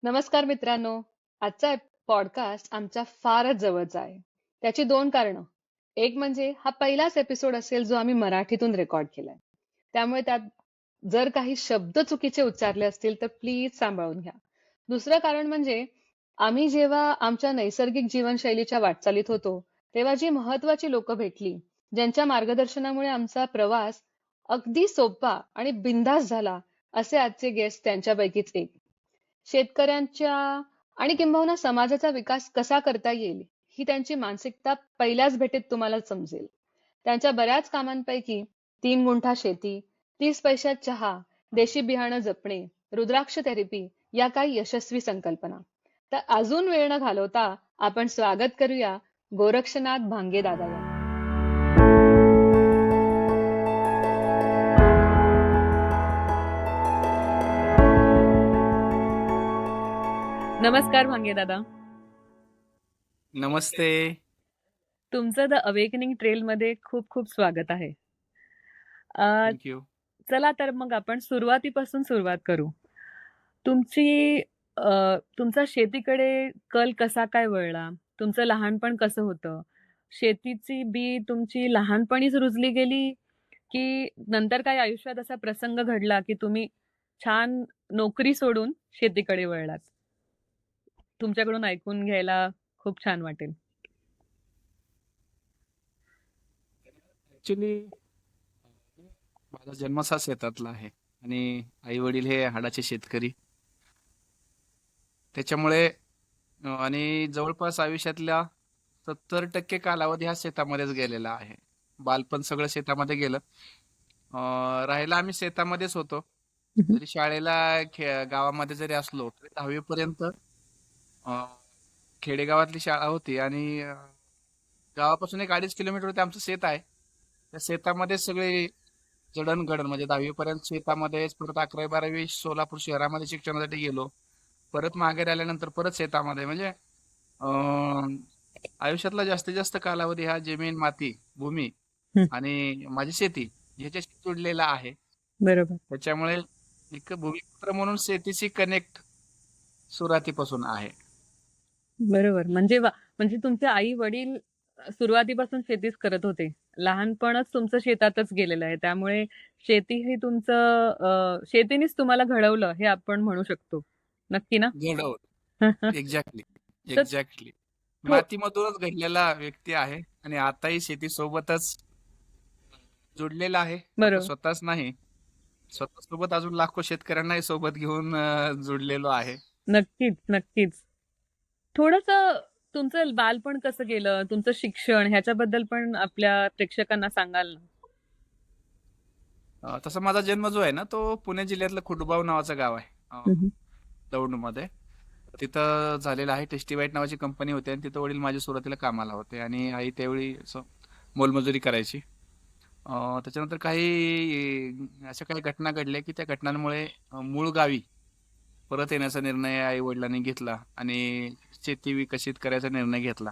नमस्कार मित्रांनो. आजचा पॉडकास्ट आमच्या फारच जवळचा आहे. त्याची दोन कारणं. एक म्हणजे हा पहिलाच एपिसोड असेल जो आम्ही मराठीतून रेकॉर्ड केलाय. त्यामुळे त्यात जर काही शब्द चुकीचे उच्चारले असतील तर प्लीज सांभाळून घ्या. दुसरं कारण म्हणजे आम्ही जेव्हा आमच्या नैसर्गिक जीवनशैलीच्या वाटचालीत होतो, तेव्हा जी महत्वाची लोकं भेटली, ज्यांच्या मार्गदर्शनामुळे आमचा प्रवास अगदी सोपा आणि बिनधास्त झाला, असे आजचे गेस्ट त्यांच्यापैकीच एक. शेतकऱ्यांच्या आणि किंबहुना समाजाचा विकास कसा करता येईल ही त्यांची मानसिकता पहिल्याच भेटीत तुम्हाला समजेल. त्यांच्या बऱ्याच कामांपैकी 3 गुंठा शेती, 30 पैशात चहा, देशी बियाणं जपणे, रुद्राक्ष थेरपी या काही यशस्वी संकल्पना. तर अजून वेळ न घालवता आपण स्वागत करूया गोरक्षनाथ भांगे दादा यांचं. नमस्कार भांगे दादा. नमस्ते. तुमचं द अवेकनिंग ट्रेल मध्ये खूप खूप स्वागत आहे. थँक्यू. चला तर मग आपण सुरुवातीपासून सुरुवात करू. तुमची तुमचा शेतीकडे कल कसा काय वळला? तुमचं लहानपण कसं होतं? शेतीची बी तुमची लहानपणीच रुजली गेली, की नंतर काही आयुष्यात असा प्रसंग घडला, की तुम्ही छान नोकरी सोडून शेतीकडे वळलात? तुमच्याकडून ऐकून घ्यायला खूप छान वाटेल. ऍक्च्युली माझा जन्मच हा शेतातला आहे आणि आई वडील हे हाडाचे शेतकरी. त्याच्यामुळे आणि जवळपास आयुष्यातल्या 70% कालावधी हा शेतामध्येच गेलेला आहे. बालपण सगळं शेतामध्ये गेलं. राहायला आम्ही शेतामध्येच होतो. जरी शाळेला गावामध्ये जरी असलो तरी 10वी पर्यंत खेडेगावातली शाळा होती आणि गावापासून 1-2.5 किलोमीटरवरती आमचं शेत आहे. त्या शेतामध्ये सगळे जडणघडण म्हणजे 10वी पर्यंत शेतामध्येच, परत 11वी-12वी सोलापूर शहरामध्ये शिक्षणासाठी गेलो. परत मागे आल्यानंतर परत शेतामध्ये म्हणजे आयुष्यातला जास्तीत जास्त कालावधी हा जमीन, माती, भूमी आणि माझी शेती ह्याच्याशी जुडलेला आहे. बरोबर. त्याच्यामुळे एक भूमिपुत्र म्हणून शेतीशी कनेक्ट सुरुवातीपासून आहे. बरोबर. म्हणजे तुमचे आई-वडील सुरुवातीपासून शेतीच करत होते. लहानपणच तुमचं शेतातच गेलेलं आहे. त्यामुळे शेती ही शेतीनेच तुम्हाला घडवलं हे आपण म्हणू शकतो. नक्की ना? घडवलं. एक्झॅक्टली. तर एक्झॅक्टली. थो मातीमधूनच घडलेला व्यक्ती आहे आणि आताही शेतीसोबतच जोडलेला आहे. फक्त बरोबर. स्वतःच नाही, स्वतःसोबत अजून लाखो शेतकऱ्यांनाही सोबत घेऊन जोडलेलो आहे. नक्कीच, नक्कीच. थोडंसं तुमचं बालपण कसं गेलं? तुमचं शिक्षण ह्याच्याबद्दल पण आपल्या प्रेक्षकांना सांगाल ना? तसा माझा जन्म जो आहे ना तो पुणे जिल्ह्यातलं खुटबाव नावाचं गाव आहे, दौंडमध्ये. तिथं झालेला आहे. टेस्टी वाईट नावाची कंपनी होती आणि तिथं वडील माझ्या सुरुवातीला कामाला होते आणि आई त्यावेळी असं मोलमजुरी करायची. त्याच्यानंतर अशा काही घटना घडल्या की त्या घटनांमुळे मूळ गावी परत येण्याचा निर्णय आई वडिलांनी घेतला आणि शेती विकसित करायचा निर्णय घेतला.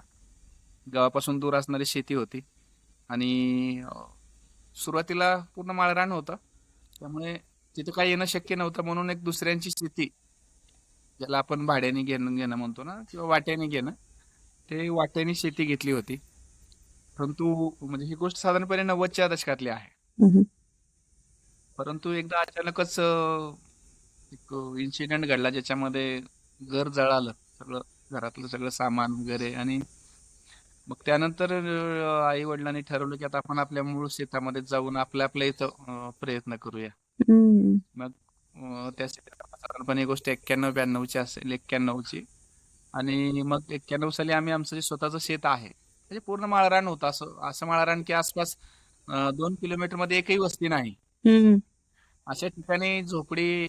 गावापासून दूर असणारी शेती होती आणि सुरुवातीला पूर्ण माळरान होतं. त्यामुळे तिथं काही येणं शक्य नव्हतं म्हणून एक दुसऱ्यांची शेती, ज्याला आपण भाड्याने घेणं घेणं म्हणतो ना किंवा वाट्याने घेणं, ते वाट्याने शेती घेतली होती. परंतु म्हणजे ही गोष्ट साधारणपणे 90च्या दशकातली आहे. परंतु एकदा अचानकच एक इन्सिडेंट घडला ज्याच्यामध्ये घर जळालं सगळं, घरातलं सगळं सामान वगैरे. आणि मग त्यानंतर आई वडिलांनी ठरवलं की आता आपण आपल्या मूळ शेतामध्ये जाऊन आपल्या इथं प्रयत्न करूया. मग त्या साधारणपणे गोष्ट 91-92ची असेल, 91ची. आणि मग 91 साली आम्ही आमचं जे स्वतःचं शेत आहे म्हणजे पूर्ण माळरान होतं. असं असं माळरान की आसपास 2 किलोमीटर मध्ये एकही वस्ती नाही. अशा ठिकाणी झोपडी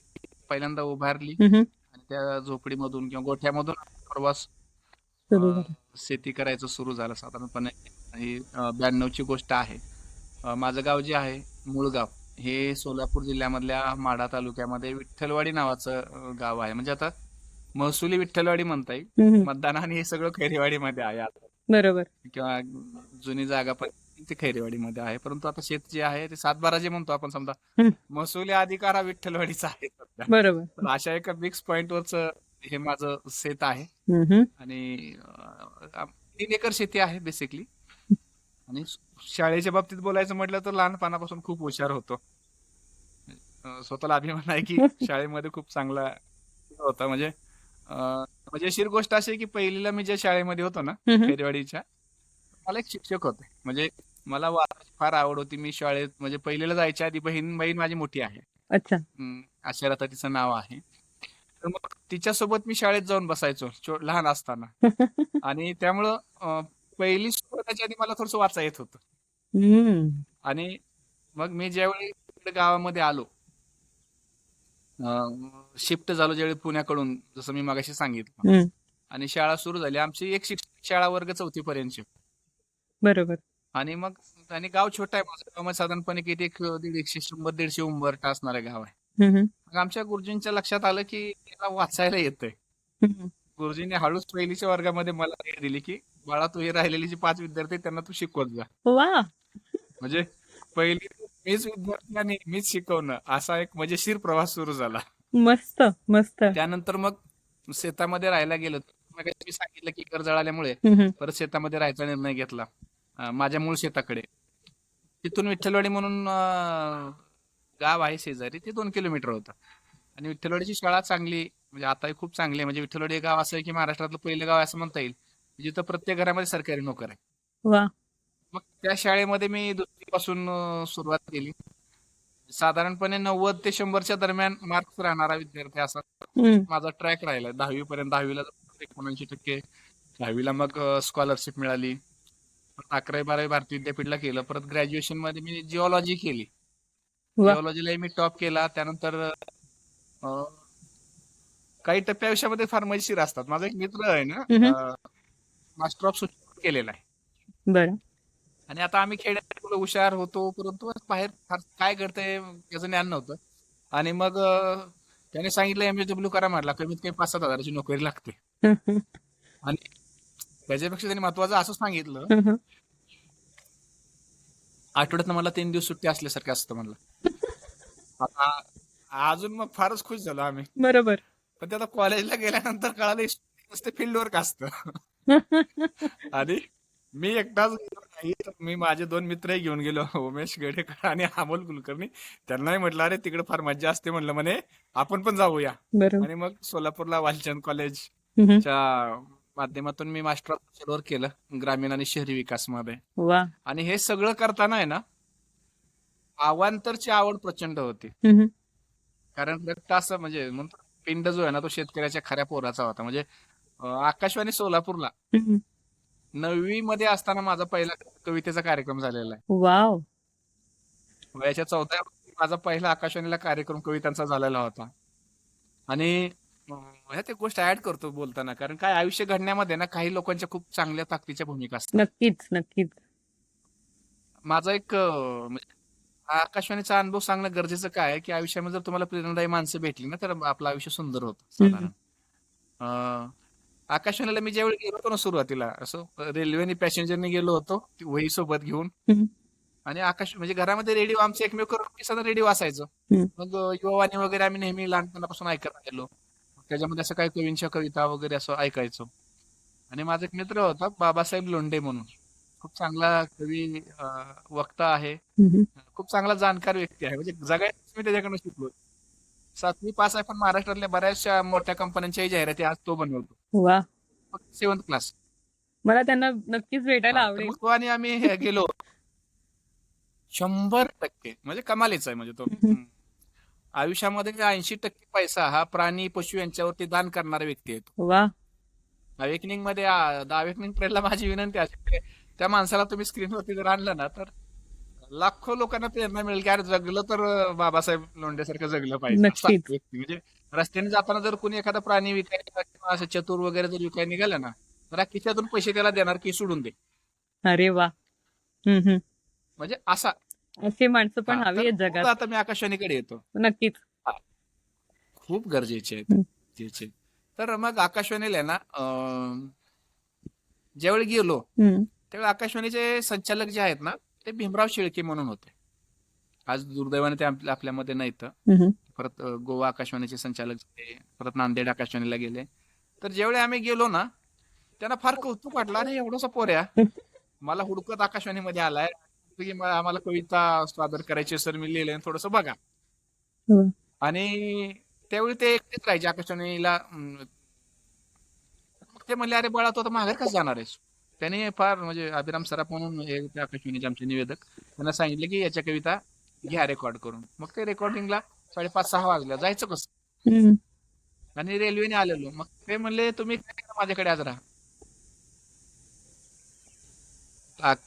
पहिल्यांदा उभारली आणि त्या झोपडीमधून किंवा गोठ्यामधून प्रवास शेती करायचं सुरू झालं साधारणपणे. ही 92ची गोष्ट आहे. माझं गाव जे आहे, मूळ गाव, हे सोलापूर जिल्ह्यामधल्या माढा तालुक्यामध्ये विठ्ठलवाडी नावाचं गाव आहे. म्हणजे आता महसुली विठ्ठलवाडी म्हणता येईल. मतदान आणि हे सगळं खैरेवाडीमध्ये आहे आता. बरोबर. किंवा जुनी जागा पण ती खैरेवाडीमध्ये आहे. परंतु आता शेत जे आहे ते 7-12 जे म्हणतो आपण, समजा महसुली अधिकार हा विठ्ठलवाडीचा आहे सध्या. बरोबर. तर अशा एका फिक्स पॉइंटवरच हे माझं शेत आहे. हम्म. आणि 3 एकर शेती आहे बेसिकली. आणि शाळेच्या बाबतीत बोलायचं म्हटलं तर लहानपणापासून खूप हुशार होतो. स्वतःला अभिमान आहे की शाळेमध्ये खूप चांगला होता. म्हणजे मजेशीर गोष्ट अशी आहे की पहिलीला मी ज्या शाळेमध्ये होतो ना, खेरवाडीच्या, मला एक शिक्षक होते. म्हणजे मला वाचायची फार आवड होती. मी शाळेत म्हणजे पहिलीला जायच्या आधी बहीण माझी मोठी आहे. अच्छा. आशेराता तिचं नाव आहे. तर मग तिच्यासोबत मी शाळेत जाऊन बसायचो लहान असताना. आणि त्यामुळं पहिली सुरू होण्याच्या आधी मला थोडंसं वाचा येत होतं. आणि मग मी ज्यावेळी इकडे गावामध्ये आलो, शिफ्ट झालो ज्यावेळी पुण्याकडून, जसं मी मगाशी सांगितलं, आणि शाळा सुरू झाली. आमची एक शिक्षक शाळा वर्ग 4थी पर्यंतची. बरोबर. आणि मग आणि गाव छोटा आहे माझं. गावामध्ये साधारणपणे किती एक 100-150 उंबरठा असणारं गाव आहे. मग आमच्या गुरुजींच्या लक्षात आलं की त्याला वाचायला येतंय. गुरुजींनी हळूच पहिलीच्या वर्गामध्ये मला हे दिली की बाळा, तू हे राहिलेली जी 5 विद्यार्थी आहेत त्यांना तू शिकवत जा. वा. म्हणजे पहिली मीच विद्यार्थी आणि मीच शिकवणं, असा एक मजेशीर प्रवास सुरू झाला. मस्त मस्त. त्यानंतर मग शेतामध्ये राहायला गेलो. मग मी सांगितलं की घर जळाल्यामुळे परत शेतामध्ये राहायचा निर्णय घेतला, माझ्या मूळ शेताकडे. तिथून विठ्ठलवाडी म्हणून गाव आहे शेजारी, ते 2 किलोमीटर होतं. आणि विठ्ठलवाडीची शाळा चांगली, म्हणजे आताही खूप चांगली आहे. म्हणजे विठ्ठलवाडी हे गाव असं आहे की महाराष्ट्रातलं पहिलं गाव आहे असं म्हणता येईल, जिथं प्रत्येक घरामध्ये सरकारी नोकर आहे. वा. मग त्या शाळेमध्ये मी 2री पासून सुरुवात केली. साधारणपणे 90 ते 100च्या दरम्यान मार्क्स राहणारा विद्यार्थी असा माझा ट्रॅक राहिला. 10वी पर्यंत. 10वीला 79%, 10वीला मग स्कॉलरशिप मिळाली. 11वी-12वी भारतीय विद्यापीठला केलं. परत ग्रॅज्युएशन मध्ये मी जिओलॉजी केली. जिओलॉजीलाही मी टॉप केला. त्यानंतर काही टप्प्या आयुष्यामध्ये फार मजेशीर असतात. माझा एक मित्र आहे ना, मास्टर ऑफ सोशल केलेला आहे. बरं. आणि आता आम्ही खेड्यात हुशार होतो, परंतु बाहेर फार काय करतंय याचं ज्ञान नव्हतं. आणि मग त्याने सांगितलं MSW करा, म्हटला कमीत कमी 5-7 हजाराची नोकरी लागते. आणि त्याच्यापेक्षा त्यांनी महत्वाचं असं सांगितलं, आठवड्यात मला 3 दिवस सुट्टी असल्यासारखं असतं म्हणलं. आता अजून मग फारच खुश झालो आम्ही. बरोबर. पण ते आता कॉलेजला गेल्यानंतर कळालं फील्ड वर्क असतं. आणि मी एकटाच गेलो नाही, मी माझे 2 मित्रही घेऊन गेलो, उमेश गडेकर आणि अमोल कुलकर्णी. त्यांनाही म्हटलं अरे तिकडे फार मज्जा असते, म्हणलं म्हणे आपण पण जाऊया. आणि मग सोलापूरला वालचंद कॉलेजच्या माध्यमातून मी मास्टर ऑफ सोशल वर्क केलं, ग्रामीण आणि शहरी विकास मध्ये. आणि हे सगळं करताना आहे ना, अवांतरची आवड प्रचंड होती. कारण रक्त असं म्हणजे पिंड जो आहे ना, तो शेतकऱ्याच्या खऱ्या पोराचा होता. म्हणजे आकाशवाणी सोलापूरला 9वी मध्ये असताना माझा पहिला कवितेचा कार्यक्रम झालेला आहे. वाव. वयाच्या 4थ्या वर्षी माझा पहिला आकाशवाणीला कार्यक्रम कवितांचा झालेला होता. आणि ह्यात एक गोष्ट ऍड करतो बोलताना, कारण काय आयुष्य घडण्यामध्ये ना काही लोकांच्या खूप चांगल्या ताकदीच्या भूमिका असतात. नक्कीच नक्कीच. माझा एक आकाशवाणीचा अनुभव सांगणं गरजेचं काय आहे की आयुष्यामध्ये जर तुम्हाला प्रेरणादायी माणसं भेटली ना, तर आपलं आयुष्य सुंदर होतं. साधारण आकाशवाणीला मी ज्यावेळी गेलो होतो ना सुरुवातीला, असं रेल्वेने पॅसेंजरने गेलो होतो वही सोबत घेऊन. आणि म्हणजे घरामध्ये रेडिओ आमचा एकमेव करून रेडिओ असायचं. मग युवावाणी वगैरे आम्ही नेहमी लहानपणापासून ऐकत गेलो. त्याच्यामध्ये असं काही कवींच्या कविता वगैरे असं ऐकायचो. आणि माझा एक मित्र होता बाबासाहेब लोंढे म्हणून, खूप चांगला कवी वक्ता आहे, खूप चांगला जाणकार व्यक्ती आहे. म्हणजे जगायचं मी त्याच्याकडनं शिकलो. 7वी पास आहे, पण महाराष्ट्रातल्या बऱ्याचशा मोठ्या कंपन्यांच्याही जाहिराती आज तो बनवतो. वा. फक्त 7th क्लास. मला त्यांना नक्कीच भेटायला आवडेल. तो आणि आम्ही गेलो. 100% म्हणजे कमालीच आहे. म्हणजे तो आयुष्यामध्ये 80% पैसा हा प्राणी पशु यांच्यावरती दान करणारा व्यक्ती आहे. वा. अवेकनिंग मध्ये अवेकनिंग ट्रेनला माझी विनंती असते, त्या माणसाला तुम्ही स्क्रीनवरती जर आणलं ना, तर लाखो लोकांना प्रेरणा मिळेल की अरे जगलं तर बाबासाहेब लोंढे सारखं जगलं पाहिजे. म्हणजे रस्त्याने जाताना जर कोणी एखादा प्राणी विकायला किंवा असं चतुर वगैरे जर विकायला निघालं ना, तर खिशातून पैसे त्याला देणार की सोडून दे. अरे वा. म्हणजे असे माणसं पण हवी आहेत जगात. आता मी आकाशवाणीकडे येतो. नक्कीच. खूप गरजेचे आहेत. तर मग आकाशवाणीला ना ज्यावेळी गेलो त्यावेळी आकाशवाणीचे संचालक जे आहेत ना, ते भीमराव शेळके म्हणून होते. आज दुर्दैवाने ते आपल्यामध्ये नाहीत. परत गोवा आकाशवाणीचे संचालक झाले, परत नांदेड आकाशवाणीला गेले. तर ज्यावेळी आम्ही गेलो ना, त्यांना फार कौतुक वाटलं, अरे एवढासा पोऱ्या मला हुडकत आकाशवाणीमध्ये आलाय की आम्हाला कविता सादर करायची सर, मी लिहिलंय थोडस बघा. हो. आणि त्यावेळी ते एकटेच राहायचे आकाशवाणीला. मग ते म्हणले, अरे बाळा तू आता माघार कसं जाणार आहेस? त्याने फार म्हणजे अभिराम सराफ म्हणून हे होते आकाशवाणीचे आमचे निवेदक, त्यांना सांगितले की याच्या कविता घ्या रेकॉर्ड करून. मग ते रेकॉर्डिंगला 5:30-6 वाजल्या, जायचं कसं? हम्म. आणि रेल्वेने आलेलो. मग ते म्हणले तुम्ही काय करा, माझ्याकडे आज राहा.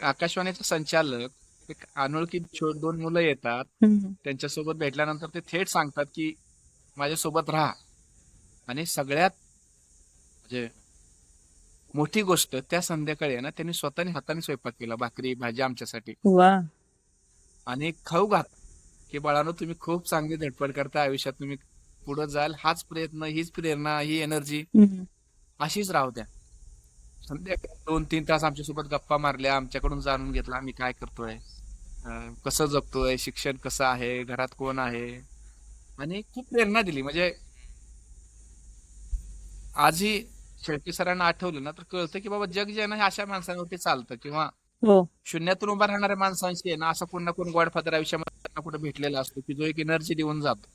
आकाशवाणीचा संचालक, एक अनोळखी 2 मुलं येतात, हम्म. त्यांच्यासोबत भेटल्यानंतर ते थेट सांगतात की माझ्यासोबत राहा. आणि सगळ्यात म्हणजे मोठी गोष्ट, त्या संध्याकाळी आहे ना त्यांनी स्वतःने हाताने स्वयंपाक केला, भाकरी भाजी आमच्यासाठी, वा. आणि खाऊ घात की बाळांनो तुम्ही खूप चांगली धडपड करता आयुष्यात, तुम्ही पुढे जाल, हाच प्रयत्न, हीच प्रेरणा, ही एनर्जी हम्म. अशीच राहू द्या. संध्याकाळी 2-3 तास आमच्यासोबत गप्पा मारल्या, आमच्याकडून जाणून घेतलं आम्ही काय करतोय, कसं जगतोय, शिक्षण कसं आहे, घरात कोण आहे, आणि खूप प्रेरणा दिली. म्हणजे आजही शेळके सरांना आठवलं ना तर कळतं की बाबा जग जे आहे ना हे अशा माणसांवरती चालतं, किंवा हो. शून्यातून उभा राहणाऱ्या माणसांशी आहे ना असा कोण ना कोण गॉडफादर आयुष्यामध्ये त्यांना कुठे भेटलेला असतो की जो एक एनर्जी देऊन जातो.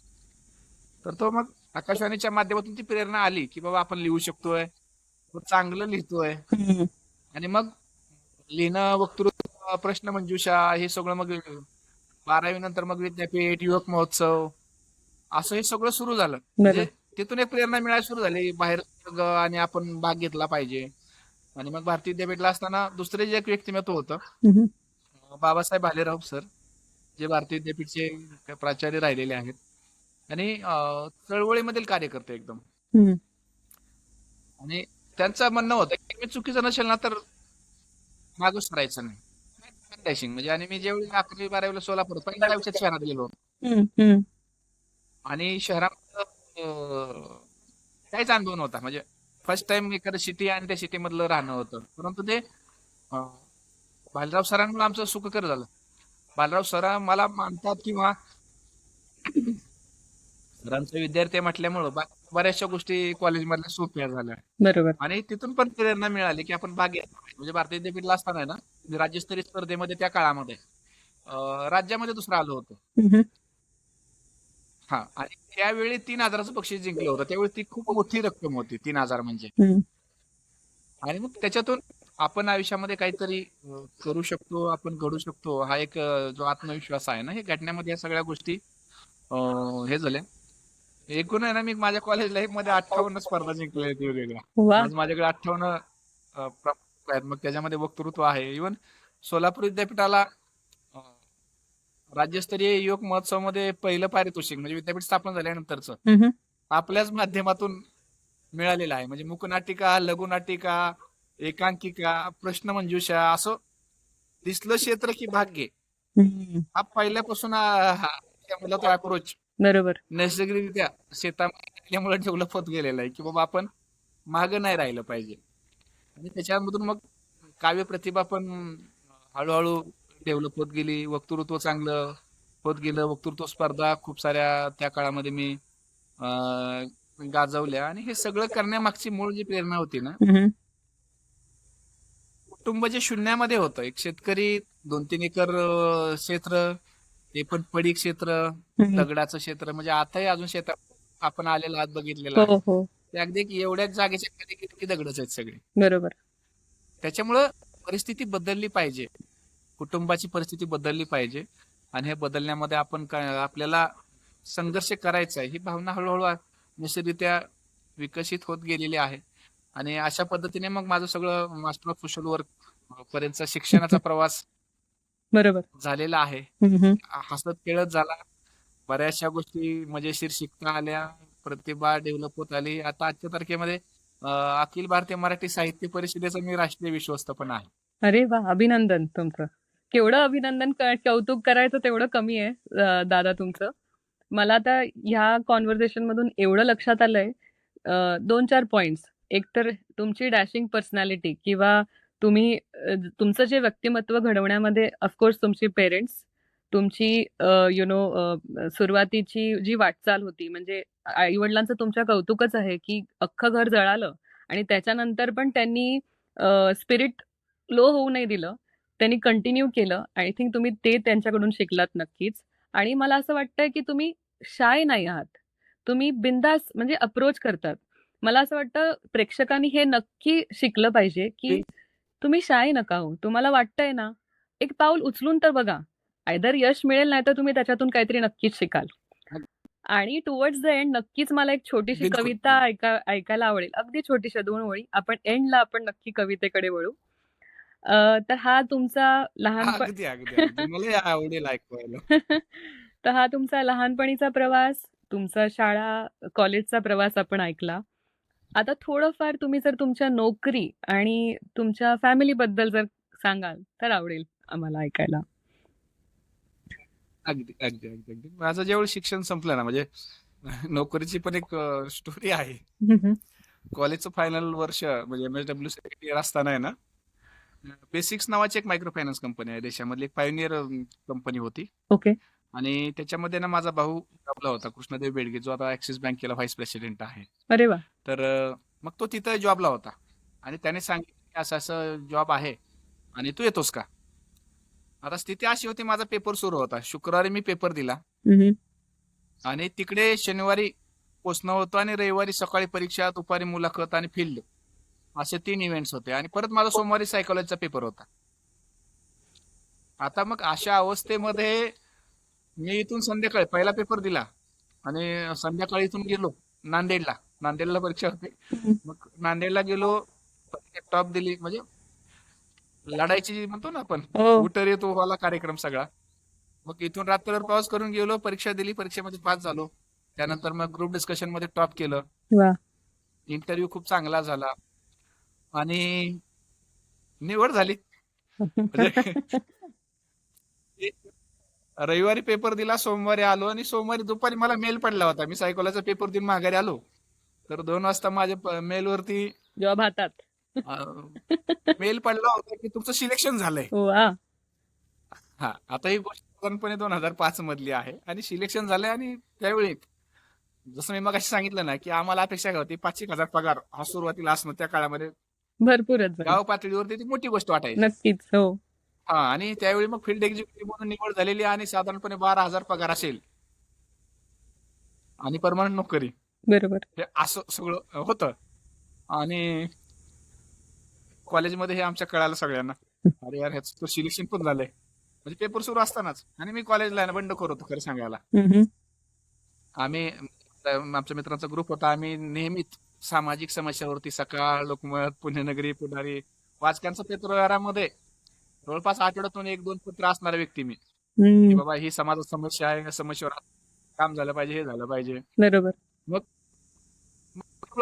तर तो मग आकाशवाणीच्या माध्यमातून ती प्रेरणा आली की बाबा आपण लिहू शकतोय, तो चांगलं लिहितोय. हम्म. आणि मग लिहिणं, वक्तृत्व, प्रश्नमंजुषा, हे सगळं मग 12वी नंतर मग विद्यापीठ, युवक महोत्सव, असं हे सगळं सुरू झालं. म्हणजे बरं. तिथून एक प्रेरणा मिळायला सुरू झाली, बाहेर आणि आपण भाग घेतला पाहिजे. आणि मग भारतीय विद्यापीठला असताना दुसरे जे एक व्यक्तिमत्व होतं, हम्म. बाबासाहेब भालेराव सर, जे भारतीय विद्यापीठचे प्राचार्य राहिलेले आहेत आणि चळवळीमधील कार्यकर्ते एकदम. हम्म. आणि त्यांचं म्हणणं होतं की मी चुकीचं नसेल ना तर मागं सरायचं नाही. डॅशिंग म्हणजे. आणि मी जेवढी 11वी-12वीला सोलापूर पहिल्या आयुष्यात शहरात गेलो हम्म. हम्म. आणि शहरात काहीच अनुभव नव्हता. म्हणजे फर्स्ट टाइम एखादं सिटी आणि त्या सिटी मधलं राहणं होतं. परंतु ते अं, बालराव सरांमुळे आमचं सुखकर झालं. बालराव सर मला मानतात किंवा सरांचे विद्यार्थी म्हटल्यामुळं बऱ्याचशा गोष्टी कॉलेजमधल्या सोप्या झाल्या. बरोबर. आणि तिथून पण प्रेरणा मिळाली की आपण भाग घेतला पाहिजे. म्हणजे भारतीय विद्यापीठला असताना आहे ना, राज्यस्तरीय स्पर्धेमध्ये त्या काळामध्ये राज्यामध्ये दुसरं आलो होतो. हम्म. हा, आणि त्यावेळी 3,000चं बक्षीस जिंकलं होतं. त्यावेळी ती खूप मोठी रक्कम होती, 3,000 म्हणजे. हम्म. आणि मग त्याच्यातून आपण आयुष्यामध्ये काहीतरी करू शकतो, आपण घडू शकतो, हा एक जो आत्मविश्वास आहे ना, हे घडण्यामध्ये या सगळ्या गोष्टी हे झाल्या. एकूण आहे ना, मी माझ्या कॉलेज लाईफ मध्ये 58 स्पर्धा जिंकल्या आहेत वेगवेगळ्या. वा. आज माझ्याकडे 58 प्राप्त आहेत. मग त्याच्यामध्ये वक्तृत्व आहे. इव्हन सोलापूर विद्यापीठाला अ, राज्यस्तरीय युवक महोत्सव मध्ये पहिलं पारितोषिक म्हणजे विद्यापीठ स्थापन झाल्यानंतरच हम्म. आपल्याच माध्यमातून मिळालेलं आहे. म्हणजे मुकनाटिका, लघुनाटिका, एकांकिका, प्रश्नमंजुषा, असं दिसलं क्षेत्र की भाग्य. हम्म. हा पहिल्यापासून त्यामुळे तो अप्रोच बरोबर. नैसर्गिकरित्या शेतामुळे डेव्हलप होत गेलेला आहे की बाबा आपण मागं नाही राहिलं पाहिजे. आणि त्याच्यामधून मग काव्य प्रतिभा पण हळूहळू डेव्हलप होत गेली. वक्तृत्व चांगलं होत गेलं. वक्तृत्व स्पर्धा खूप साऱ्या त्या काळामध्ये मी गाजवल्या. आणि हे सगळं करण्यामागची मूळ जी प्रेरणा होती ना, हम्म. कुटुंब जे शून्यामध्ये होतं, एक शेतकरी, 2-3 एकर क्षेत्र, ते पण पडीक क्षेत्र, हम्म. दगडाचं क्षेत्र, म्हणजे आताही अजून शेतात आपण आलेला आहात, बघितलेलं आहे. हो हो. ते अगदी एवढ्याच जागेच्या खाली किती दगडच आहेत सगळे. बरोबर. त्याच्यामुळं परिस्थिती बदलली पाहिजे, कुटुंबाची परिस्थिती बदलली पाहिजे. आणि हे बदलण्यामध्ये आपण आपल्याला संघर्ष करायचा आहे, ही भावना हळूहळू नैसर्गिकरित्या विकसित होत गेलेली आहे. आणि अशा पद्धतीने मग माझं सगळं मास्टर ऑफ सोशल वर्क पर्यंतचा शिक्षणाचा प्रवास बरोबर. झालेला आहे. हम्म. हसत खेळत झाला. बऱ्याचशा गोष्टी मजेशीर शिकता आल्या, प्रतिभा डेव्हलप होत आली. आता आजच्या तारखेमध्ये अखिल भारतीय मराठी साहित्य परिषदेचा मी राष्ट्रीय विश्वस्त पण आहे. अरे वा, अभिनंदन तुमचं. केवढं अभिनंदन, कौतुक करायचं तेवढं कमी आहे दादा तुमचं. मला आता ह्या कॉन्व्हर्सेशन मधून एवढं लक्षात आलंय, 2-4 पॉइंट्स. एक तर तुमची डॅशिंग पर्सनॅलिटी, किंवा तुम्ही तुमचं जे व्यक्तिमत्व घडवण्यामध्ये ऑफकोर्स तुमची पेरेंट्स, तुमची सुरुवातीची जी वाटचाल होती, म्हणजे आई-वडिलांचं तुमच्या कौतुकच आहे, की अख्खं घर जळालं आणि त्याच्यानंतर पण त्यांनी स्पिरिट लो होऊ नाही दिलं. त्यांनी कंटिन्यू केलं. आय थिंक तुम्ही ते त्यांच्याकडून शिकलात नक्कीच. आणि मला असं वाटतंय, की तुम्ही शाय नाही आहात. तुम्ही बिनधास्त म्हणजे अप्रोच करतात. मला असं वाटतं प्रेक्षकांनी हे नक्की शिकलं पाहिजे, की तुम्ही शाय नका होऊ. तुम्हाला वाटतंय ना, एक पाऊल उचलून तर बघा. आयदर यश मिळेल नाहीतर तुम्ही त्याच्यातून काहीतरी नक्कीच शिकाल. आणि टुवर्ड्स द एंड नक्कीच मला एक छोटीशी बिलकुल. कविता ऐकायला आवडेल. अगदी छोटीशा 2 ओळी. आपण नक्की कवितेकडे वळू. तर हा तुमचा अगदी, अगदी, अगदी. मलाही आवडेल ऐकवायला. तर हा तुमचा लहानपणीचा प्रवास, तुमचा शाळा, कॉलेजचा प्रवास आपण ऐकला. आता थोडंफार तुम्ही जर तुमच्या नोकरी आणि तुमच्या फॅमिलीबद्दल जर सांगाल, तर आवडेल आम्हाला ऐकायला. अगदी, अगदी, अगदी, अगदी. माझं ज्यावेळी शिक्षण संपलं ना, म्हणजे नोकरीची पण एक स्टोरी आहे. कॉलेजचं फायनल वर्ष म्हणजे MSW सेकंड इयर असताना आहे ना, बेसिक्स नावाची एक मायक्रो फायनान्स कंपनी आहे देशामधली, एक पायोनियर कंपनी होती. ओके. आणि त्याच्यामध्ये ना माझा भाऊ जॉबला होता, कृष्णदेव बेडगे, जो आता ऍक्सिस बँकेला व्हाईस प्रेसिडेंट आहे. अरे वाह! तर मग तो तिथं जॉबला होता आणि त्याने सांगितलं की असं असं जॉब आहे आणि तू येतोस का. आता स्थिती अशी होती, माझा पेपर सुरू होता, शुक्रवारी मी पेपर दिला आणि तिकडे शनिवारी पोचणं होतं आणि रविवारी सकाळी परीक्षा, दुपारी मुलाखत आणि फील्ड, असे 3 इव्हेंट्स होते आणि परत माझा सोमवारी सायकोलॉजीचा पेपर होता. आता मग अशा अवस्थेमध्ये मी इथून संध्याकाळी पहिला पेपर दिला आणि संध्याकाळी इथून गेलो नांदेडला परीक्षा होती. मग नांदेडला गेलो, टॉप दिली, म्हणजे लढायची म्हणतो ना आपण, हो. उतर येतो वाला कार्यक्रम सगळा. मग इथून रात्रभर प्रवास करून गेलो, परीक्षा दिली, परीक्षेमध्ये पास झालो. त्यानंतर मग ग्रुप डिस्कशन मध्ये टॉप केलं, वाह! इंटरव्ह्यू खूप चांगला झाला आणि निवड झाली. म्हणजे रविवारी पेपर दिला, सोमवारी आलो आणि सोमवारी दुपारी मला मेल पडला होता. मी सायकोलॉजीचा पेपर देऊन माघारी आलो, तर 2 वाजता माझ्या मेलवरती जॉब हातात. मेल पडला होता की तुमचं सिलेक्शन झालंय. वाह! हा, आता ही गोष्ट साधारणपणे 2005 मधली आहे आणि सिलेक्शन झालंय. आणि त्यावेळी जसं मी मगाशी सांगितलं ना, की आम्हाला अपेक्षा काय होती, 5,000 पगार हा सुरुवातीला असणं त्या काळामध्ये भरपूरच आहे. गाव पातळीवरती ती मोठी गोष्ट वाटायची. नक्कीच. हो. हा, आणि त्यावेळी मग फील्ड एक्झिक्युटिव्ह म्हणून निवड झालेली आणि साधारणपणे 12,000 पगार असेल आणि परमनंट नोकरी, बरोबर. हे असं सगळं होतं. आणि कॉलेजमध्ये हे आमच्या कळालं सगळ्यांना, अरे यार ह्याचं सिलेक्शन पण झालंय, म्हणजे पेपर सुरू असतानाच. आणि मी कॉलेजला बंडखोर होतो खरं सांगायला. आम्ही आमच्या मित्रांचा ग्रुप होता, आम्ही नेहमीच सामाजिक समस्यावरती सकाळ, लोकमत, पुण्यनगरी, पुढारी, वाचकांचा पेपरामध्ये जवळपास आठवड्यातून 1-2 पत्र असणारा व्यक्ती मी, की बाबा ही समाजात समस्या आहे, या समस्येवर काम झालं पाहिजे, हे झालं पाहिजे. बरोबर. मग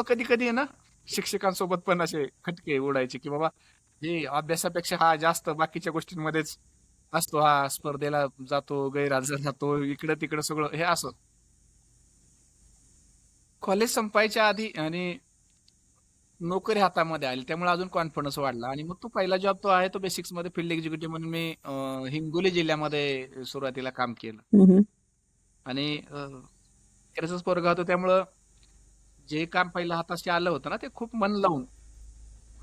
कधी कधी आहे ना, शिक्षकांसोबत पण असे खटके उडायचे की बाबा हे अभ्यासापेक्षा हा जास्त बाकीच्या गोष्टींमध्येच असतो, हा स्पर्धेला जातो, गैरहजर जातो, इकडं तिकडं सगळं हे असं. कॉलेज संपायच्या आधी आणि नोकरी हातामध्ये आली, त्यामुळे अजून कॉन्फिडन्स वाढला. आणि मग तो पहिला जॉब तो आहे तो बेसिक्स मध्ये फील्ड एक्झिक्युटिव्ह म्हणून मी हिंगोली जिल्ह्यामध्ये सुरुवातीला काम केलं. आणि खेळाचाच पोरगा होतो, त्यामुळं जे काम पहिलं हाताशी आलं होतं ना, ते खूप मन लावून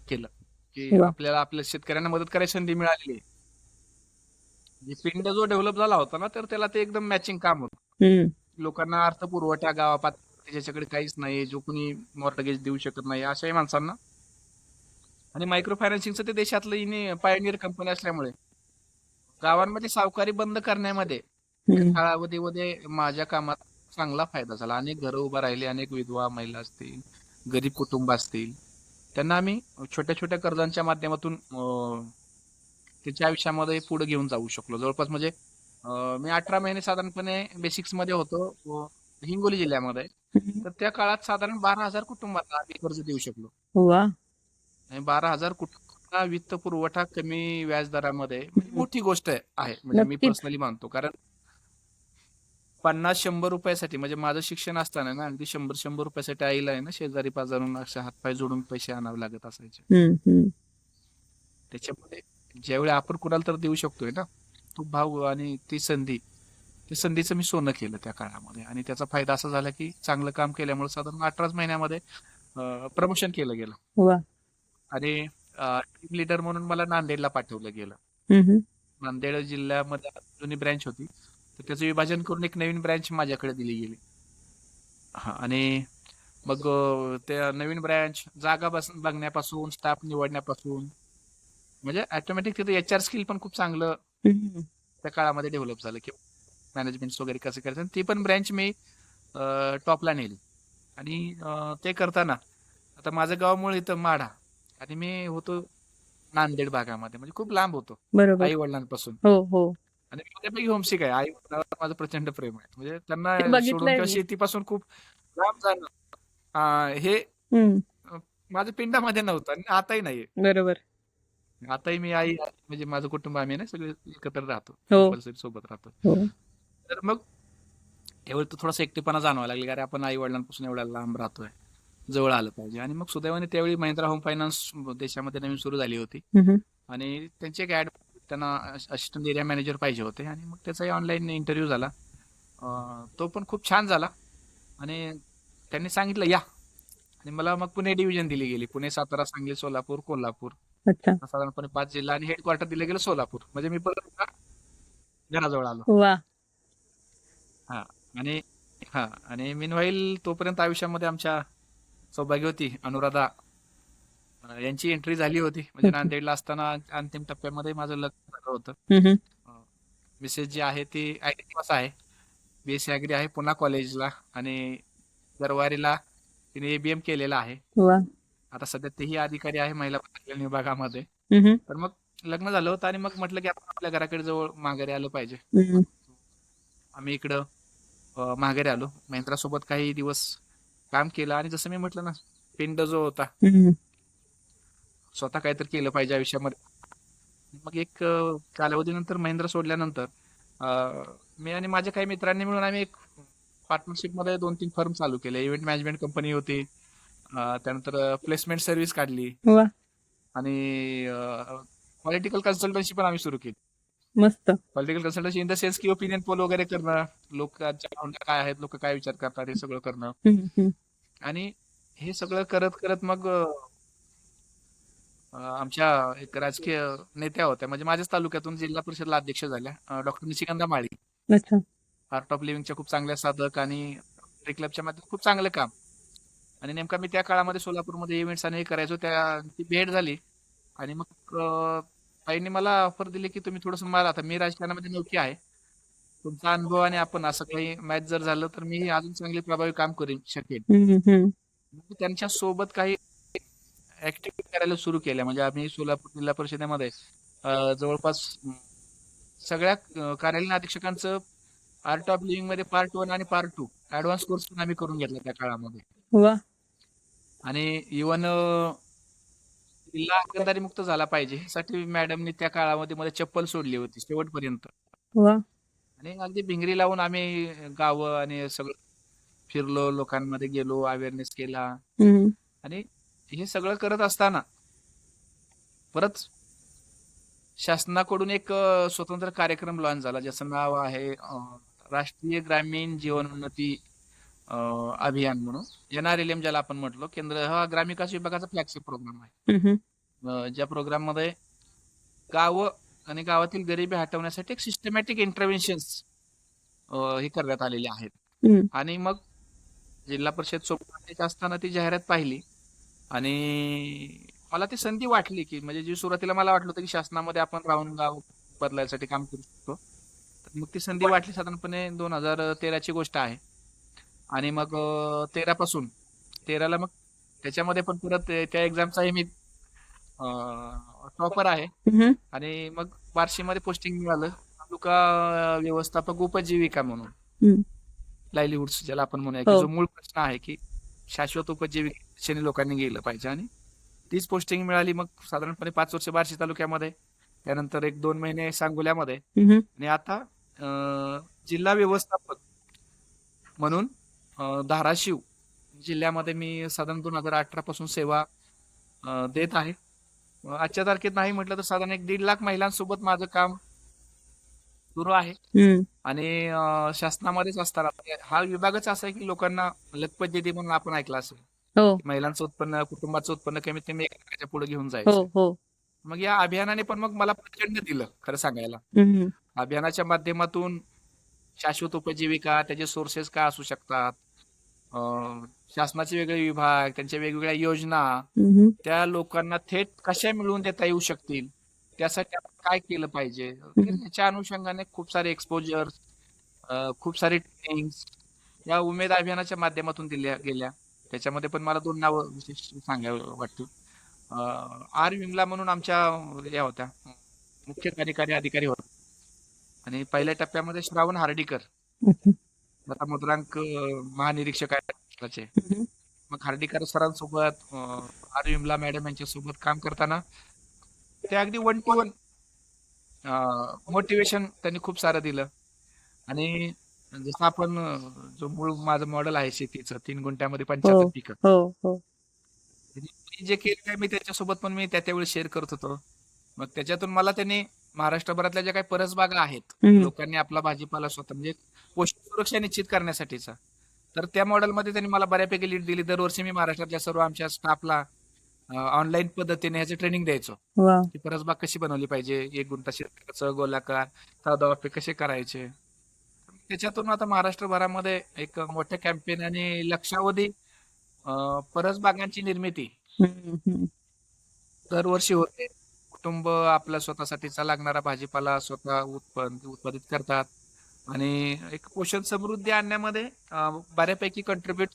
केलं, की आपल्याला आपल्या शेतकऱ्यांना मदत करायची संधी मिळालेली आहे. पिंड जो डेव्हलप झाला होता ना, तर त्याला ते एकदम मॅचिंग काम होतं. लोकांना अर्थपुरवठा गावापात ज्याच्याकडे काहीच नाही, जो कोणी मॉर्टगेज देऊ शकत नाही, अशाही माणसांना. आणि मायक्रो फायनान्सिंगचं ते देशातलं पायोनियर कंपनी असल्यामुळे गावांमध्ये सावकारी बंद करण्यामध्ये कालावधीमध्ये माझ्या कामात चांगला फायदा झाला. अनेक घरं उभा राहिली, अनेक विधवा महिला असतील, गरीब कुटुंब असतील, त्यांना आम्ही छोट्या छोट्या कर्जांच्या माध्यमातून त्याच्या आयुष्यामध्ये पुढे घेऊन जाऊ शकलो. जवळपास म्हणजे मी 18 महिने साधारणपणे बेसिक्स मध्ये होतो हिंगोली जिल्ह्यामध्ये, तर त्या काळात साधारण 12,000 कुटुंबांना आम्ही कर्ज देऊ शकलो. आणि 12,000 कुटुंबांना वित्त पुरवठा कमी व्याजदरामध्ये मोठी गोष्ट आहे, म्हणजे मी पर्सनली मानतो. कारण 50-100 रुपयासाठी, म्हणजे माझं शिक्षण असताना ना, अगदी 100-100 रुपयासाठी आईला आहे ना शेजारी पाजारून असे हातपाय जोडून पैसे आणावे लागत असायचे. त्याच्यामुळे ज्यावेळी आपण कुणाला तर देऊ शकतोय ना, तो भाव आणि ती संधीचं मी सोनं केलं त्या काळामध्ये. आणि त्याचा फायदा असा झाला की चांगलं काम केल्यामुळे साधारण 18 महिन्यामध्ये प्रमोशन केलं गेलं. वा. आणि टीम लीडर म्हणून मला नांदेडला पाठवलं गेलं. हम्म. नांदेड जिल्ह्यामध्ये जुनी ब्रँच होती, तर त्याचं विभाजन करून एक नवीन ब्रँच माझ्याकडे दिली गेली. हा. आणि मग त्या नवीन ब्रँच जागा बघण्यापासून, स्टाफ निवडण्यापासून, म्हणजे ऑटोमॅटिक तिथे HR स्किल पण खूप चांगलं हम्म. त्या काळामध्ये डेव्हलप झालं की मॅनेजमेंट वगैरे कसं करायचं. आणि ती पण ब्रँच मी टॉपला नेली. आणि ते करताना आता माझं गाव मूळ इथं माढा आणि मी होतो नांदेड भागामध्ये, म्हणजे खूप लांब होतो बरोबर. आई वडिलांपासून. हो हो. आणि मी त्यापैकी होमसिक आहे. आई वडिलांवर माझं प्रचंड प्रेम आहे, म्हणजे त्यांना ते सोडून बघितलंय किंवा मी. शेतीपासून खूप लांब जाणं हे हम्म. माझ्या पिंडामध्ये नव्हतं आणि आताही नाहीये. बरोबर. आताही मी म्हणजे माझं कुटुंब, आम्ही ना सगळे एकत्र राहतो, हो कंपल्सरी सोबत राहतो. हो. तर मग त्यावेळी तो थोडासा एकटेपणा जाणवायला लागला, अरे आपण आई वडिलांपासून एवढ्या लांब राहतोय, जवळ आलं पाहिजे. आणि मग सुदैवाने त्यावेळी महिंद्रा होम फायनान्स देशामध्ये नवीन सुरू झाली होती. हम्म. आणि त्यांची एक ऍड, त्यांना असिस्टंट एरिया मॅनेजर पाहिजे होते. आणि मग त्याचाही ऑनलाईन इंटरव्ह्यू झाला. तो पण खूप छान झाला. आणि त्यांनी सांगितलं या. आणि मला मग पुणे डिव्हिजन दिली गेली. पुणे, सातारा, सांगली, सोलापूर, कोल्हापूर, अच्छा. साधारणपणे 5 जिल्हा. आणि हेडक्वार्टर दिलं गेलं सोलापूर. म्हणजे मी परत एकदा घराजवळ आलो. वा. हा. आणि आणि मीनवाईल तोपर्यंत आयुष्यामध्ये आमच्या सौभाग्यवती अनुराधा यांची एंट्री झाली होती. म्हणजे नांदेडला असताना अंतिम टप्प्यामध्ये माझं लग्न झालं होतं. हम्म. मिसेस जी आहे ती IT पास आहे, BSc ऍग्री आहे पुणा कॉलेजला. आणि गरवारीला तिने ABM केलेला आहे. वा. आता सध्या तेही अधिकारी आहे महिला कल्याण विभागामध्ये. हम्म. तर मग लग्न झालं होतं आणि मग म्हटलं की आपण आपल्या घराकडे जवळ माघारी आलं पाहिजे. हम्म. आम्ही इकडं माघारी आलो. महिंद्रा सोबत काही दिवस काम केलं. आणि जसं मी म्हटलं ना, पिंड जो होता, हम्म. स्वतः काहीतरी केलं पाहिजे आयुष्यामध्ये. मग एक कालावधीनंतर महिंद्रा सोडल्यानंतर मी आणि माझ्या काही मित्रांनी मिळून आम्ही एक पार्टनरशिप मध्ये 2-3 फर्म चालू केले. इव्हेंट मॅनेजमेंट कंपनी होती, त्यानंतर प्लेसमेंट सर्व्हिस काढली. वा. आणि पॉलिटिकल कन्सल्टन्सी पण आम्ही सुरू केली. मस्त. Political consultancy in the sense की ओपिनियन पोल वगैरे करणं, लोकांच्या भावना काय आहेत, लोक काय विचार करतात, हे सगळं करणं. हम्म. आणि हे सगळं करत करत मग आमच्या एक राजकीय नेत्या होत्या, म्हणजे माझ्याच तालुक्यातून जिल्हा परिषदला अध्यक्ष झाल्या, डॉक्टर निशिकांता माळी. अच्छा. आर्ट ऑफ लिव्हिंगच्या खूप चांगल्या साधक आणि क्लबच्या मध्ये खूप चांगलं काम. आणि नेमका मी त्या काळामध्ये सोलापूरमध्ये इव्हेंट्स आणि हे करायचो, ती भेट झाली. आणि मग ताईंनी मला ऑफर दिली की तुम्ही थोडंसं, मला आता मी राजकारणामध्ये नौकी आहे, तुमचा अनुभव आणि आपण असं काही मॅच जर झालं तर मी अजून चांगले प्रभावी काम करू शकेन. हम्म. मग त्यांच्या सोबत काही ऍक्टिव्हिटी करायला सुरू केल्या. म्हणजे आम्ही सोलापूर जिल्हा परिषदेमध्ये जवळपास सगळ्या कार्यालयीन अधीक्षकांचं आर्ट ऑफ लिव्हिंग मध्ये पार्ट 1 आणि पार्ट 2 ऍडव्हान्स कोर्स पण आम्ही करून घेतला त्या काळामध्ये. वा. आणि इव्हन जिल्हा हागणदारी मुक्त झाला पाहिजे साठी मॅडमनी त्या काळामध्ये मला चप्पल सोडली होती शेवटपर्यंत. वा. आणि अगदी भिंगरी लावून आम्ही गावं आणि सगळं फिरलो, लोकांमध्ये गेलो, अवेअरनेस केला. हम्म. आणि हे सगळं करत असताना परत शासनाकडून एक स्वतंत्र कार्यक्रम लॉन्च झाला, ज्याचं नाव आहे राष्ट्रीय ग्रामीण जीवनोन्नती अभियान म्हणून, NRLM ज्याला आपण म्हटलो. हा ग्रामविकास विभागाचा फ्लॅगशिप प्रोग्राम आहे. ज्या प्रोग्राम मध्ये गावं आणि गावातील गरिबी हटवण्यासाठी एक सिस्टमॅटिक इंटरव्हेन्शन्स हे करण्यात आलेले आहेत. आणि मग जिल्हा परिषद सोबत असताना ती जाहिरात पाहिली आणि मला ती संधी वाटली की, म्हणजे जी सुरुवातीला मला वाटलं होतं की शासनामध्ये आपण राहून गाव बदलायसाठी काम करू शकतो, तर मग ती संधी वाटली. साधारणपणे 2013ची गोष्ट आहे. आणि मग 13 पासून 13ला मग त्याच्यामध्ये पण परत त्या एक्झामचाही मी टॉपर आहे. आणि मग बार्शीमध्ये पोस्टिंग मिळालं, तालुका व्यवस्थापक उपजीविका म्हणून, लाईव्हलीहुड्स ज्याला आपण म्हणूया, की जो मूळ प्रश्न आहे की शाश्वत उपजीविकेने लोकांनी गेलं पाहिजे. आणि तीच पोस्टिंग मिळाली. मग साधारणपणे 5 वर्ष बार्शी तालुक्यामध्ये, त्यानंतर 1-2 महिने सांगोल्यामध्ये, आणि आता जिल्हा व्यवस्थापक म्हणून धाराशिव जिल्ह्यामध्ये मी साधारण 2018 पासून सेवा देत आहे. आजच्या तारखेत नाही म्हटलं तर साधारण 1.5 लाख महिलांसोबत माझं काम सुरू आहे. हम्म. आणि शासनामध्येच असताना म्हणजे हा विभागच असा आहे की लोकांना लखपत म्हणून आपण ऐकलं असेल, हो की महिलांचं उत्पन्न, कुटुंबाचं उत्पन्न कमीत कमी 1 लाखाच्या पुढे घेऊन हो जायचंय. हो. मग या अभियानाने पण मग मला प्रचंड दिलं खरं सांगायला. हम्म. अभियानाच्या माध्यमातून शाश्वत उपजीविका, त्याचे सोर्सेस काय असू शकतात, शासनाचे वेगळे विभाग, त्यांच्या वेगवेगळ्या योजना, हम्म. त्या लोकांना थेट कशा मिळवून देता येऊ शकतील, त्यासाठी आपण काय केलं पाहिजे, तर ह्याच्या अनुषंगाने खूप सारे एक्सपोजर, खूप सारे ट्रेनिंग्स या उमेद अभियानाच्या माध्यमातून दिल्या गेल्या. त्याच्यामध्ये पण मला 2 नावं विशेष सांगावी वाटतील. आर विमला म्हणून आमच्या या होत्या, मुख्य कार्यकारी अधिकारी होत्या. आणि पहिल्या टप्प्यामध्ये श्रावण हार्डीकर, आता मुद्रांक महानिरीक्षक आहेत. मग हार्डीकर सरांसोबत, आर विमला मॅडम यांच्यासोबत काम करताना ते अगदी 1 to 1 मोटिवेशन त्यांनी खूप सारं दिलं. आणि जसं आपण जो मूळ माझं मॉडेल आहे शेतीचं 3 गुंठ्यामध्ये 75 पिकं, हो हो. मी जे केलं आहे मी त्याच्यासोबत पण मी त्यावेळी शेअर करत होतो. मग त्याच्यातून मला त्यांनी महाराष्ट्रभरातल्या ज्या काही परसबागा आहेत, लोकांनी आपला भाजीपाला स्वतः म्हणजे पोषण सुरक्षा निश्चित करण्यासाठीचा, तर त्या मॉडेलमध्ये त्यांनी मला बऱ्यापैकी लीड दिली. दरवर्षी मी महाराष्ट्रातल्या सर्व आमच्या स्टाफला ऑनलाईन पद्धतीने ह्याचं ट्रेनिंग द्यायचो, वा. की परसबाग कशी बनवली पाहिजे, 1 गुंठा क्षेत्राचं गोलाकार, साधा वाफे कसे करायचे. त्याच्यातून आता महाराष्ट्रभरामध्ये एक मोठ्या कॅम्पेन आणि लक्षावधी परसबागांची निर्मिती दरवर्षी होते. कुटुंब आपल्या स्वतःसाठीचा लागणारा भाजीपाला स्वतः उत्पादित करतात आणि एक पोषण समृद्धी आणण्यामध्ये बऱ्यापैकी कंट्रीब्यूट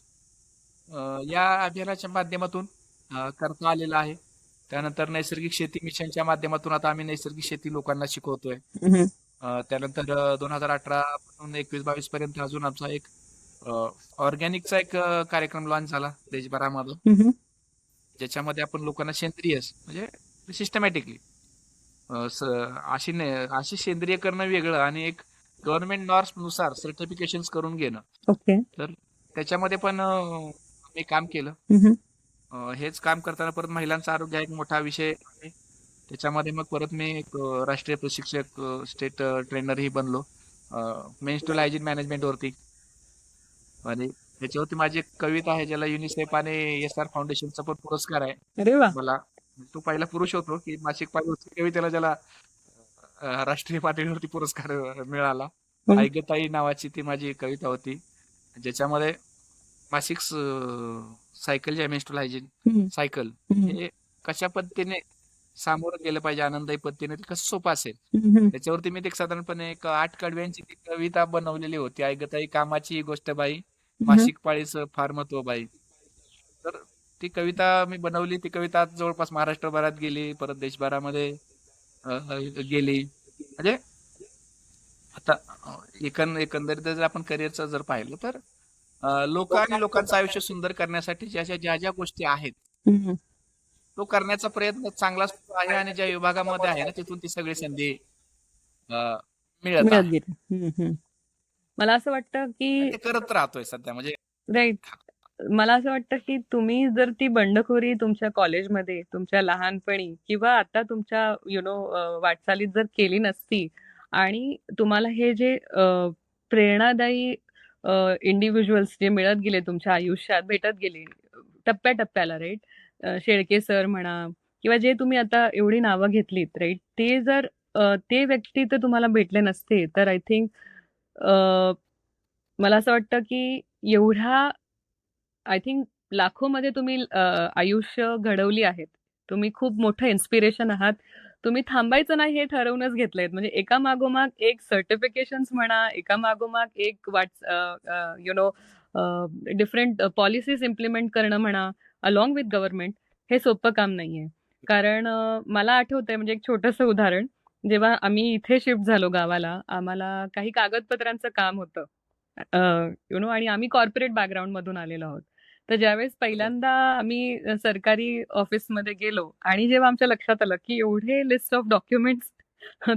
या अभियानाच्या माध्यमातून करता आलेलं आहे. त्यानंतर नैसर्गिक शेती मिशनच्या माध्यमातून आता आम्ही नैसर्गिक शेती लोकांना शिकवतोय. त्यानंतर 2018 पासून 21-22 पर्यंत अजून आमचा एक ऑर्गॅनिकचा एक कार्यक्रम लॉन्च झाला देशभरामध्ये, ज्याच्यामध्ये आपण लोकांना सेंद्रिय म्हणजे सिस्टमॅटिकली अशी सेंद्रिय करणं वेगळं आणि एक गव्हर्नमेंट नॉर्म्स नुसार सर्टिफिकेशन करून घेणं. ओके. तर त्याच्यामध्ये पण मी काम केलं. हेच काम करताना परत महिलांचं आरोग्य हा एक मोठा विषय आहे. त्याच्यामध्ये मग परत मी एक राष्ट्रीय प्रशिक्षक, स्टेट ट्रेनरही बनलो मेन्स्ट्रुअल हायजीन मॅनेजमेंट वरती. आणि त्याच्यावरती माझी एक कविता आहे ज्याला युनिसेफ आणि SR फाउंडेशनचा पण पुरस्कार आहे. अरे वा. मला तो पहिला पुरुष होतो की मासिक पाळी कवितेला ज्याला राष्ट्रीय पातळीवरती पुरस्कार मिळाला. ऐगताई नावाची ती माझी कविता होती, ज्याच्यामध्ये मासिक सायकल जे मेन्स्ट्रुअल हायजीन सायकल हे कशा पद्धतीने सामोरं गेलं पाहिजे आनंदायी पद्धतीने, ते कसं सोपं असेल त्याच्यावरती मी एक साधारणपणे एक 8 कडव्यांची ती कविता बनवलेली होती. ऐगताई कामाची गोष्ट बाई, मासिक पाळीचं फार महत्व बाई. तर ती कविता मी बनवली. ती कविता जवळपास महाराष्ट्रभरात गेली, परत देशभरामध्ये गेली. म्हणजे आता एकंदरीत जर आपण करिअरचं जर पाहिलं तर लोक आणि लोकांचं आयुष्य सुंदर करण्यासाठी ज्या ज्या गोष्टी आहेत तो करण्याचा प्रयत्न चांगला आहे. आणि ज्या विभागामध्ये आहे ना तिथून ती सगळी संधी मिळत मिळत आहे. गेली. मला असं वाटतं की ते करत राहतोय सध्या म्हणजे राईट. मला असं वाटतं की तुम्ही जर ती बंडखोरी तुमच्या कॉलेजमध्ये, तुमच्या लहानपणी किंवा आता तुमच्या वाटचालीत जर केली नसती आणि तुम्हाला हे जे प्रेरणादायी इंडिव्हिज्युअल्स जे मिळत गेले तुमच्या आयुष्यात, भेटत गेले टप्प्याटप्प्याला, राईट. शेळके सर म्हणा किंवा जे तुम्ही आता एवढी नावं घेतलीत, राईट, ते जर ते व्यक्ती तर तुम्हाला भेटले नसते तर आय थिंक मला असं वाटतं की एवढ्या आय थिंक लाखोमध्ये तुम्ही आयुष्य घडवली आहेत. तुम्ही खूप मोठं इन्स्पिरेशन आहात. तुम्ही थांबायचं नाही हे ठरवूनच घेतलंय. म्हणजे एका मागोमाग एक सर्टिफिकेशन्स म्हणा, एका मागोमाग एक डिफरंट पॉलिसीज इम्प्लिमेंट करणं म्हणा, अलॉंग विथ गव्हर्नमेंट, हे सोपं काम नाहीये. कारण मला आठवतंय म्हणजे एक छोटंसं उदाहरण, जेव्हा आम्ही इथे शिफ्ट झालो गावाला, आम्हाला काही कागदपत्रांचं काम होतं. आणि आम्ही कॉर्पोरेट बॅकग्राऊंड मधून आलेलो आहोत. तर ज्यावेळेस पहिल्यांदा आम्ही सरकारी ऑफिसमध्ये गेलो आणि जेव्हा आमच्या लक्षात आलं की एवढे लिस्ट ऑफ डॉक्युमेंट्स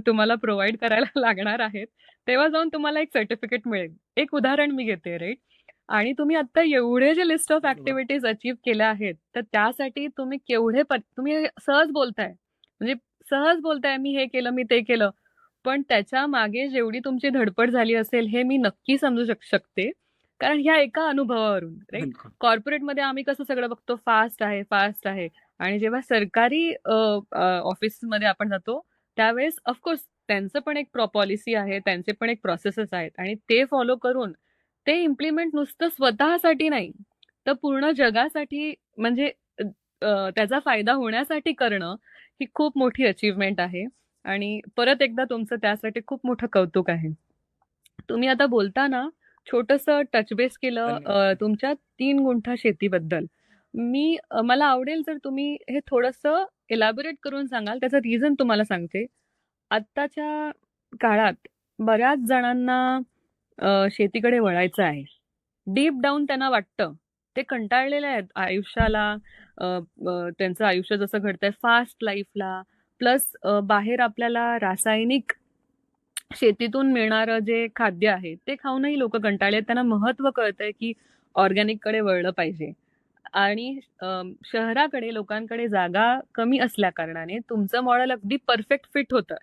तुम्हाला प्रोव्हाइड करायला लागणार आहेत, तेव्हा जाऊन तुम्हाला एक सर्टिफिकेट मिळेल. एक उदाहरण मी घेते, राईट. आणि तुम्ही आता एवढे जे लिस्ट ऑफ ऍक्टिव्हिटीज अचीव्ह केल्या आहेत, तर त्यासाठी तुम्ही तुम्ही सहज बोलताय, म्हणजे सहज बोलताय, मी हे केलं, मी ते केलं. पण त्याच्या मागे जेवढी तुमची धडपड झाली असेल हे मी नक्की समजू शकते. कारण ह्या एका अनुभवावरून, राइट? बिलकुल. कॉर्पोरेटमध्ये आम्ही कसं सगळं बघतो, फास्ट आहे, फास्ट आहे. आणि जेव्हा सरकारी ऑफिसमध्ये आपण जातो, त्यावेळेस ऑफकोर्स त्यांचं पण एक पॉलिसी आहे, त्यांचे पण एक प्रोसेसेस आहेत आणि ते फॉलो करून ते इम्प्लिमेंट नुसतं स्वतःसाठी नाही, तर पूर्ण जगासाठी म्हणजे त्याचा फायदा होण्यासाठी करणं ही खूप मोठी अचीव्हमेंट आहे. आणि परत एकदा तुमचं त्यासाठी खूप मोठं कौतुक आहे. तुम्ही आता बोलताना छोटंसं टच बेस केलं धन्यवाद. तुमच्या 3 गुंठा शेतीबद्दल. मला आवडेल जर तुम्ही हे थोडंसं एलॅबोरेट करून सांगाल. त्याचं रिझन तुम्हाला सांगते. आत्ताच्या काळात बऱ्याच जणांना शेतीकडे वळायचं आहे. डीप डाऊन त्यांना वाटतं. ते कंटाळलेले आहेत आयुष्याला, अ, अ, त्यांचं आयुष्य जसं घडतंय फास्ट लाईफला. प्लस बाहेर आपल्याला रासायनिक शेतीतून मिळणारं जे खाद्य आहे ते खाऊनही लोक कंटाळले आहेत. त्यांना महत्त्व कळतंय की ऑर्गॅनिककडे वळलं पाहिजे. आणि शहराकडे लोकांकडे जागा कमी असल्या कारणाने तुमचं मॉडेल अगदी परफेक्ट फिट होतं.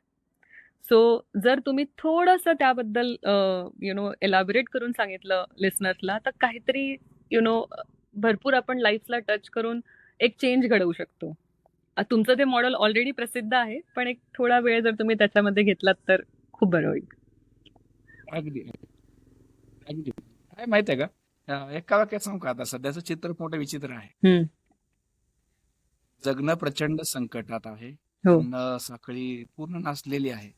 सो जर तुम्ही थोडंसं त्याबद्दल एलॅबोरेट करून सांगितलं लिसनर्सला, तर काहीतरी भरपूर आपण लाईफला टच करून एक चेंज घडवू शकतो. तुमचं ते मॉडेल ऑलरेडी प्रसिद्ध आहे, पण एक थोडा वेळ जर तुम्ही त्याच्यामध्ये घेतलात तर खूप बरं होईल. अगदी अगदी काय माहित आहे का, एका वाक्यात सांगू का, आता सध्याचं चित्र मोठं विचित्र आहे. जगणं प्रचंड संकटात आहे. हो. अन्न साखळी पूर्ण नासलेली आहे.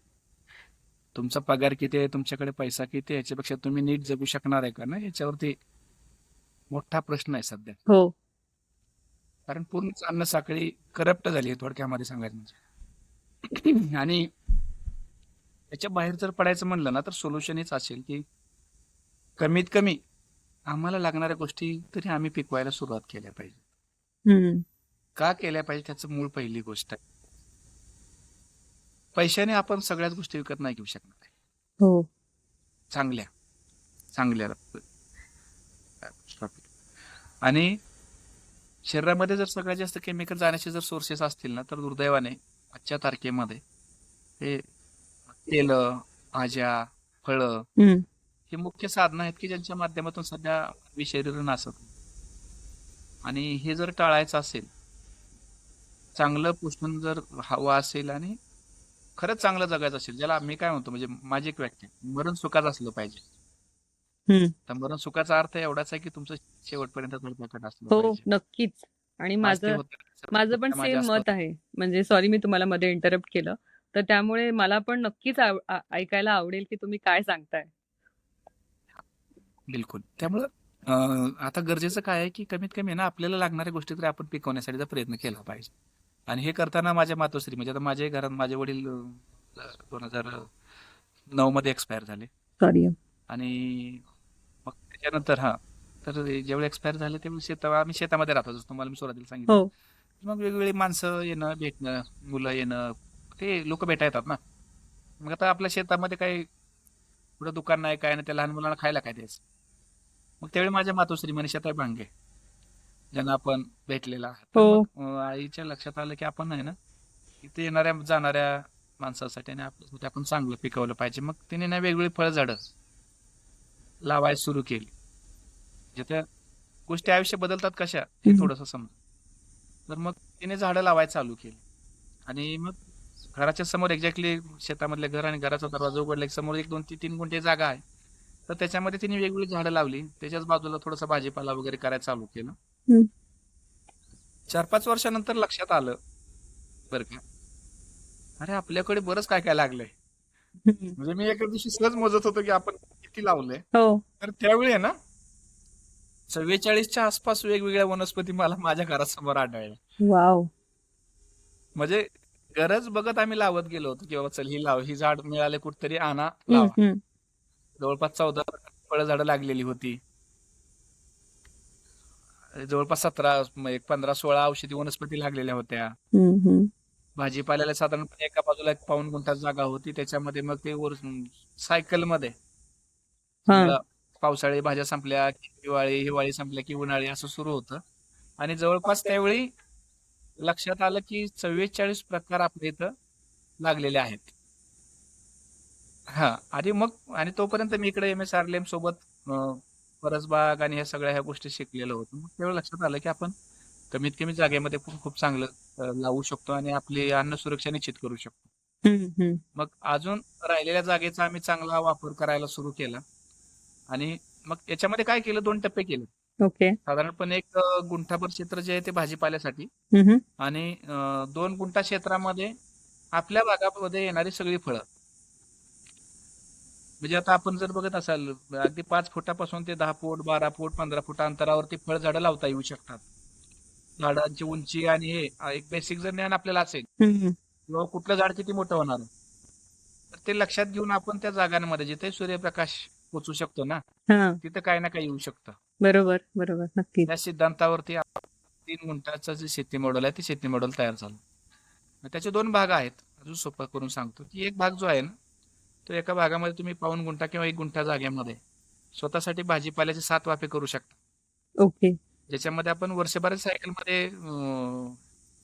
तुमचा पगार किती आहे, तुमच्याकडे पैसा किती आहे, याच्यापेक्षा तुम्ही नीट जगू शकणार आहे का ना, याच्यावरती मोठा प्रश्न आहे सध्या. हो. कारण पूर्णच अन्न साखळी करप्ट झाली आहे, थोडक्यामध्ये सांगायचं म्हणजे. आणि त्याच्या बाहेर जर पडायचं म्हणलं ना, तर सोल्युशन हेच असेल की कमीत कमी आम्हाला लागणाऱ्या गोष्टी तरी आम्ही पिकवायला सुरुवात केल्या पाहिजे. का केल्या पाहिजे त्याचं मूळ पहिली गोष्ट आहे, पैशाने आपण सगळ्याच गोष्टी विकत नाही घेऊ शकणार. हो. चांगल्या चांगल्या आणि शरीरामध्ये जर सगळ्यात जास्त केमिकल जाण्याचे जर सोर्सेस असतील ना, तर दुर्दैवाने आजच्या तारखेमध्ये हे तेल, भाज्या, फळं हे मुख्य साधनं आहेत की ज्यांच्या माध्यमातून सध्या शरीर नासत. आणि हे जर टाळायचं असेल, चांगलं पोषण जर हवं असेल आणि खरंच चांगलं जगायचं असेल, ज्याला मी काय म्हणतो, म्हणजे माझी एक व्याख्या, मरण सुखाचं असलं पाहिजे. तर मरण सुखाचा अर्थ एवढाच आहे की तुमचं शेवटपर्यंत धडपकड असलं हो, पाहिजे. नक्कीच. आणि आज ते माझं होतं, माझं पण माझ्या सेम असतं. मत आहे. म्हणजे सॉरी मी तुम्हाला मध्ये इंटरप्ट केलं. तर त्यामुळे मला पण नक्कीच ऐकायला आवडेल की तुम्ही काय सांगताय. बिलकुल. त्यामुळं आता गरजेचं काय आहे की कमीत कमी ना आपल्याला लागणाऱ्या गोष्टी तरी आपण पिकवण्यासाठीचा प्रयत्न केला पाहिजे. आणि हे करताना माझ्या मातोश्री, म्हणजे आता माझ्याही घरात माझे वडील 2009 मध्ये एक्सपायर झाले. सॉरी. आणि मग त्याच्यानंतर तर जेवढे एक्सपायर झाले त्यावेळी आम्ही शेतामध्ये राहतो, जसं तुम्हाला मी सुरुवातीला सांगितलं. हो. मग वेगवेगळी माणसं येणं, भेटणं, मुलं येणं, ते लोक भेटा येतात ना. मग आता आपल्या शेतामध्ये काही कुठं दुकान नाही, काय नाही, त्या लहान मुलांना खायला काय द्यायचं. मग त्यावेळी माझ्या मातोश्री मनीषाताई भांगे, ज्यांना आपण भेटलेला आहात, तर हो. मग आईच्या लक्षात आलं की आपण आहे ना इथे येणाऱ्या जाणाऱ्या माणसासाठी आणि आपल्यासाठी आपण चांगलं पिकवलं पाहिजे. मग तिने ना वेगवेगळी फळझाडं लावायला सुरू केली. म्हणजे त्या गोष्टी आयुष्य बदलतात कशा हे थोडंसं समजा. तर मग तिने झाडं लावायला चालू केली. आणि मग घराच्या समोर एक्झॅक्टली शेतामधले घर आणि घराचा दरवाजा उघडला की समोर 1-2-3 गुंठे जागा आहे. तर त्याच्यामध्ये तिने वेगवेगळी झाडं लावली. त्याच्याच बाजूला थोडासा भाजीपाला वगैरे करायला चालू केलं. 4-5 वर्षानंतर लक्षात आलं बरं का, अरे आपल्याकडे बरंच काय काय लागलंय. म्हणजे मी एका दिवशी सहज मोजत होतो की आपण किती लावलंय. हो. तर त्यावेळी आहे ना 44च्या आसपास वेगवेगळ्या वनस्पती मला माझ्या घरासमोर आढळल्या. वाव. म्हणजे गरज बघत आम्ही लावत गेलो होतो की बाबा चल ही झाड मिळाले कुठतरी, आणा लावा. जवळपास 14 फळ झाडं लागलेली होती. जवळपास 15-16 औषधी वनस्पती लागलेल्या होत्या. भाजीपाल्याला साधारणपणे एका बाजूला 1 पाऊण गुंठा जागा होती. त्याच्यामध्ये मग ते सायकल मध्ये समजा पावसाळी भाज्या संपल्या की हिवाळी संपल्या की उन्हाळी असं सुरू होतं. आणि जवळपास त्यावेळी लक्षात आलं की 44 प्रकार आपल्या इथं लागलेले आहेत. हा आणि तोपर्यंत मी इकडे MSRLM सोबत परसबाग आणि ह्या गोष्टी शिकलेलो होतो. मग तेव्हा लक्षात आलं की आपण कमीत कमी जागेमध्ये पण खूप चांगलं लावू शकतो आणि आपली अन्न सुरक्षा निश्चित करू शकतो. हम्म, हम्म. मग अजून राहिलेल्या जागेचा आम्ही चांगला वापर करायला सुरू केला आणि मग याच्यामध्ये काय केलं, 2 टप्पे केले. ओके. साधारणपणे एक गुंठाभर क्षेत्र जे आहे ते भाजीपाल्यासाठी हम्म, आणि 2 गुंठा क्षेत्रामध्ये आपल्या भागामध्ये येणारी सगळी फळं. म्हणजे आता आपण जर बघत असाल, अगदी 5 फुटापासून ते 10 फूट, 12 फूट, 15 फूट अंतरावरती फळझाडं लावता येऊ शकतात. झाडांची उंची आणि हे एक बेसिक जर ज्ञान आपल्याला असेल हम्म. किंवा कुठलं झाड किती मोठं होणार आहे, तर ते लक्षात घेऊन आपण त्या जागांमध्ये जिथे सूर्यप्रकाश पोचू शकतो ना, हा, तिथं काही ना काही येऊ शकतं. बरोबर बरोबर, नक्कीच. त्या सिद्धांतावरती 3 गुंठाचं जे शेती मॉडेल आहे ते शेती मॉडेल तयार झालं. मग त्याचे 2 भाग आहेत. अजून सोपं करून सांगतो की एक भाग जो आहे ना, तो एका भागामध्ये तुम्ही पाऊण गुंठा किंवा 1 गुंठा जागेमध्ये स्वतःसाठी भाजीपाल्याचे 7 वाफे करू शकता. ओके. ज्याच्यामध्ये आपण वर्षभराच्या सायकलमध्ये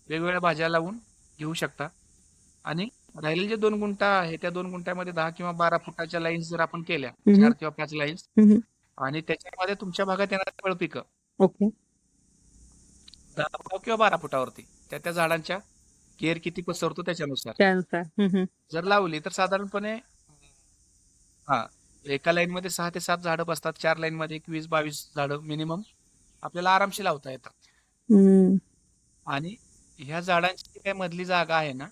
वेगवेगळ्या भाज्या लावून घेऊ शकता. आणि राहिलेले जे 2 गुंठा आहे त्या 2 गुंठ्यामध्ये 10 किंवा 12 फुटाच्या लाईन्स जर आपण केल्या, हम्म, 4 किंवा 5 लाईन्स, हम्म. आणि त्याच्यामध्ये तुमच्या भागात येणारी फळपिकं ओके. 10 किंवा 12 फुटावरती त्या झाडांच्या केअर किती पसरतो त्याच्यानुसार त्यानुसार. हम्म. जर लावली तर साधारणपणे हा एका लाईन मध्ये 6 ते 7 झाडं बसतात. 4 लाईन मध्ये 21-22 झाडं मिनिमम आपल्याला आरामशी लावता येतात. हम्म. आणि ह्या झाडांची जी काही मधली जागा आहे ना,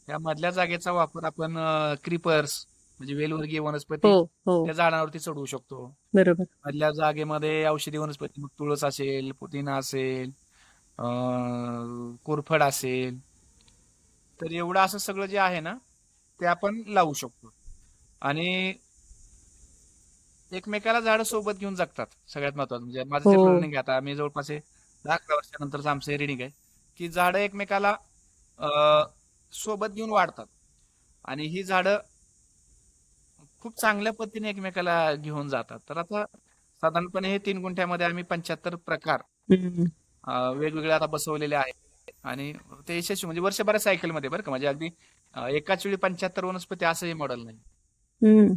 त्या मधल्या जागेचा वापर आपण क्रीपर्स म्हणजे वेलवर्गीय वनस्पती हो हो, त्या झाडांवरती चढवू शकतो. बरोबर. मधल्या जागेमध्ये औषधी वनस्पती, मग तुळस असेल, पुदिना असेल, कोरफड असेल, तर एवढं असं सगळं जे आहे ना ते आपण लावू शकतो. आणि एकमेकाला झाडं सोबत घेऊन जगतात. सगळ्यात महत्वाचं म्हणजे माझं जे हो. लर्निंग आहे, आता आम्ही जवळपास 10-11 वर्षानंतरच आमचं हे रिडिंग आहे की झाडं एकमेकाला सोबत घेऊन वाढतात आणि ही झाडं खूप चांगल्या पद्धतीने एकमेकाला घेऊन जातात. तर आता साधारणपणे हे 3 गुंठ्यामध्ये आम्ही 75 प्रकार हम्म. वेगवेगळे आता बसवलेले आहेत आणि ते यशस्वी म्हणजे वर्षभराच्या सायकलमध्ये बरं का, म्हणजे अगदी एकाच वेळी 75 वनस्पती असं हे मॉडेल नाही. हम्म.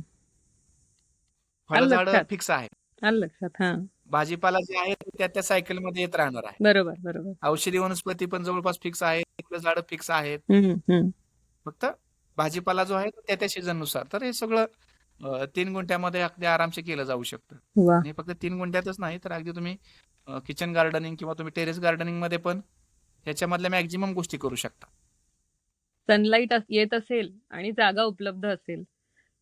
आलं फळझाडं लक्षात. फिक्स आहे. आलं लक्षात. हा, भाजीपाला जे आहे ते त्या सायकलमध्ये येत राहणार आहे. बरोबर बरोबर. औषधी वनस्पती पण जवळपास फिक्स आहेत, फुलं झाडं फिक्स आहेत. हम्म. हम्म. फक्त भाजीपाला जो आहे तो त्या सीझन नुसार. तर हे सगळं 3 गुंठ्यामध्ये अगदी आरामसे केलं जाऊ शकतं. वा. आणि हे फक्त 3 गुंठ्यातच नाही, तर अगदी तुम्ही किचन गार्डनिंग किंवा तुम्ही टेरेस गार्डनिंग मध्ये पण ह्याच्यामधल्या मॅक्झिमम गोष्टी करू शकता. सनलाईट येत असेल आणि जागा उपलब्ध असेल